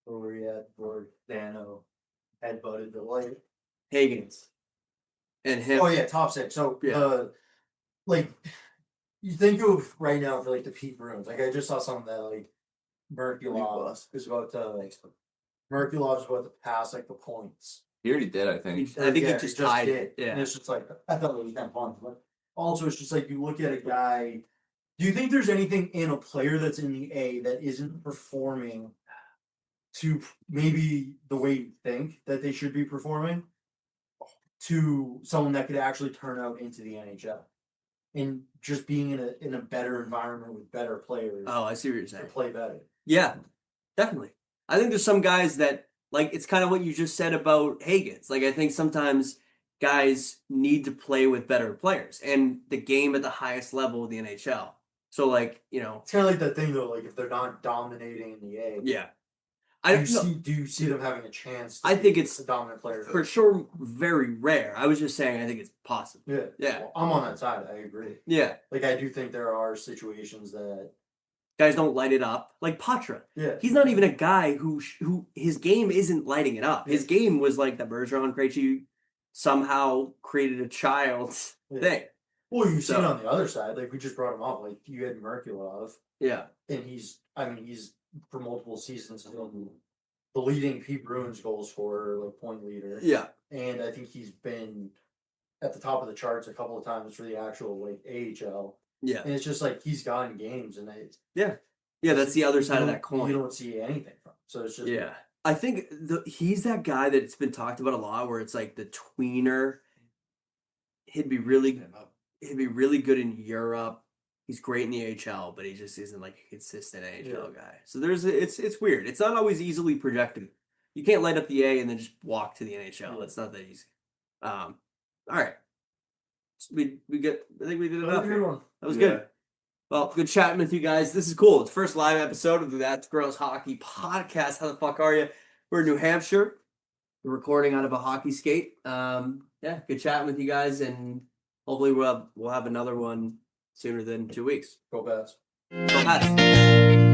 Where were we at? Where Dano headbutted the light. Hagens. And him. Oh yeah, top 6. So Yeah. like you think of right now for like the Pete Bruins. Like I just saw something that like Merkulov is about to Merkulov is about to pass like the points. He already did, I think. I think Yeah, he just tied did. it. And Yeah. it's just like I thought it was kind of fun. But also it's just like you look at a guy. Do you think there's anything in a player that's in the A that isn't performing to maybe the way you think that they should be performing to someone that could actually turn out into the NHL? And just being in a better environment with better players Oh, I see what you're to saying. play better. Yeah, definitely. I think there's some guys that like it's kind of what you just said about Hagens. Like I think sometimes guys need to play with better players and the game at the highest level of the NHL. So like, It's kind of like that thing though, like if they're not dominating in the A, yeah. do you see them having a chance? I think be it's a dominant player For sure very rare. I was just saying I think it's possible. Yeah, Yeah. Well, I'm on that side. I agree. Yeah. Like I do think there are situations that Guys don't light it up. Like Poitras. yeah, He's not even a guy who his game isn't lighting it up. His game was like the Bergeron Krejci somehow created a child Yeah. thing. Well, you see it So- on the other side. Like we just brought him up. Like you had Merkulov, Yeah. and he's for multiple seasons been the leading Pete Bruins goal scorer, like point leader. Yeah. And I think he's been at the top of the charts a couple of times for the actual like AHL. Yeah. And it's just like he's gotten games, and Yeah, that's the other you side of don't- that coin. You don't see anything from. So it's just Yeah. I think he's that guy that's been talked about a lot where it's like the tweener. He'd be really good in Europe. He's great in the AHL, but he just isn't like a consistent AHL guy. So it's weird. It's not always easily projected. You can't light up the A and then just walk to the NHL. It's not that easy. All right. I think we did enough. Here. That was good. Well, good chatting with you guys. This is cool. It's the first live episode of the That's Girls Hockey podcast. How the fuck are you? We're in New Hampshire. We're recording out of a hockey skate. Yeah, good chatting with you guys, and hopefully we'll have another one sooner than 2 weeks. Go Bats. Go Pats.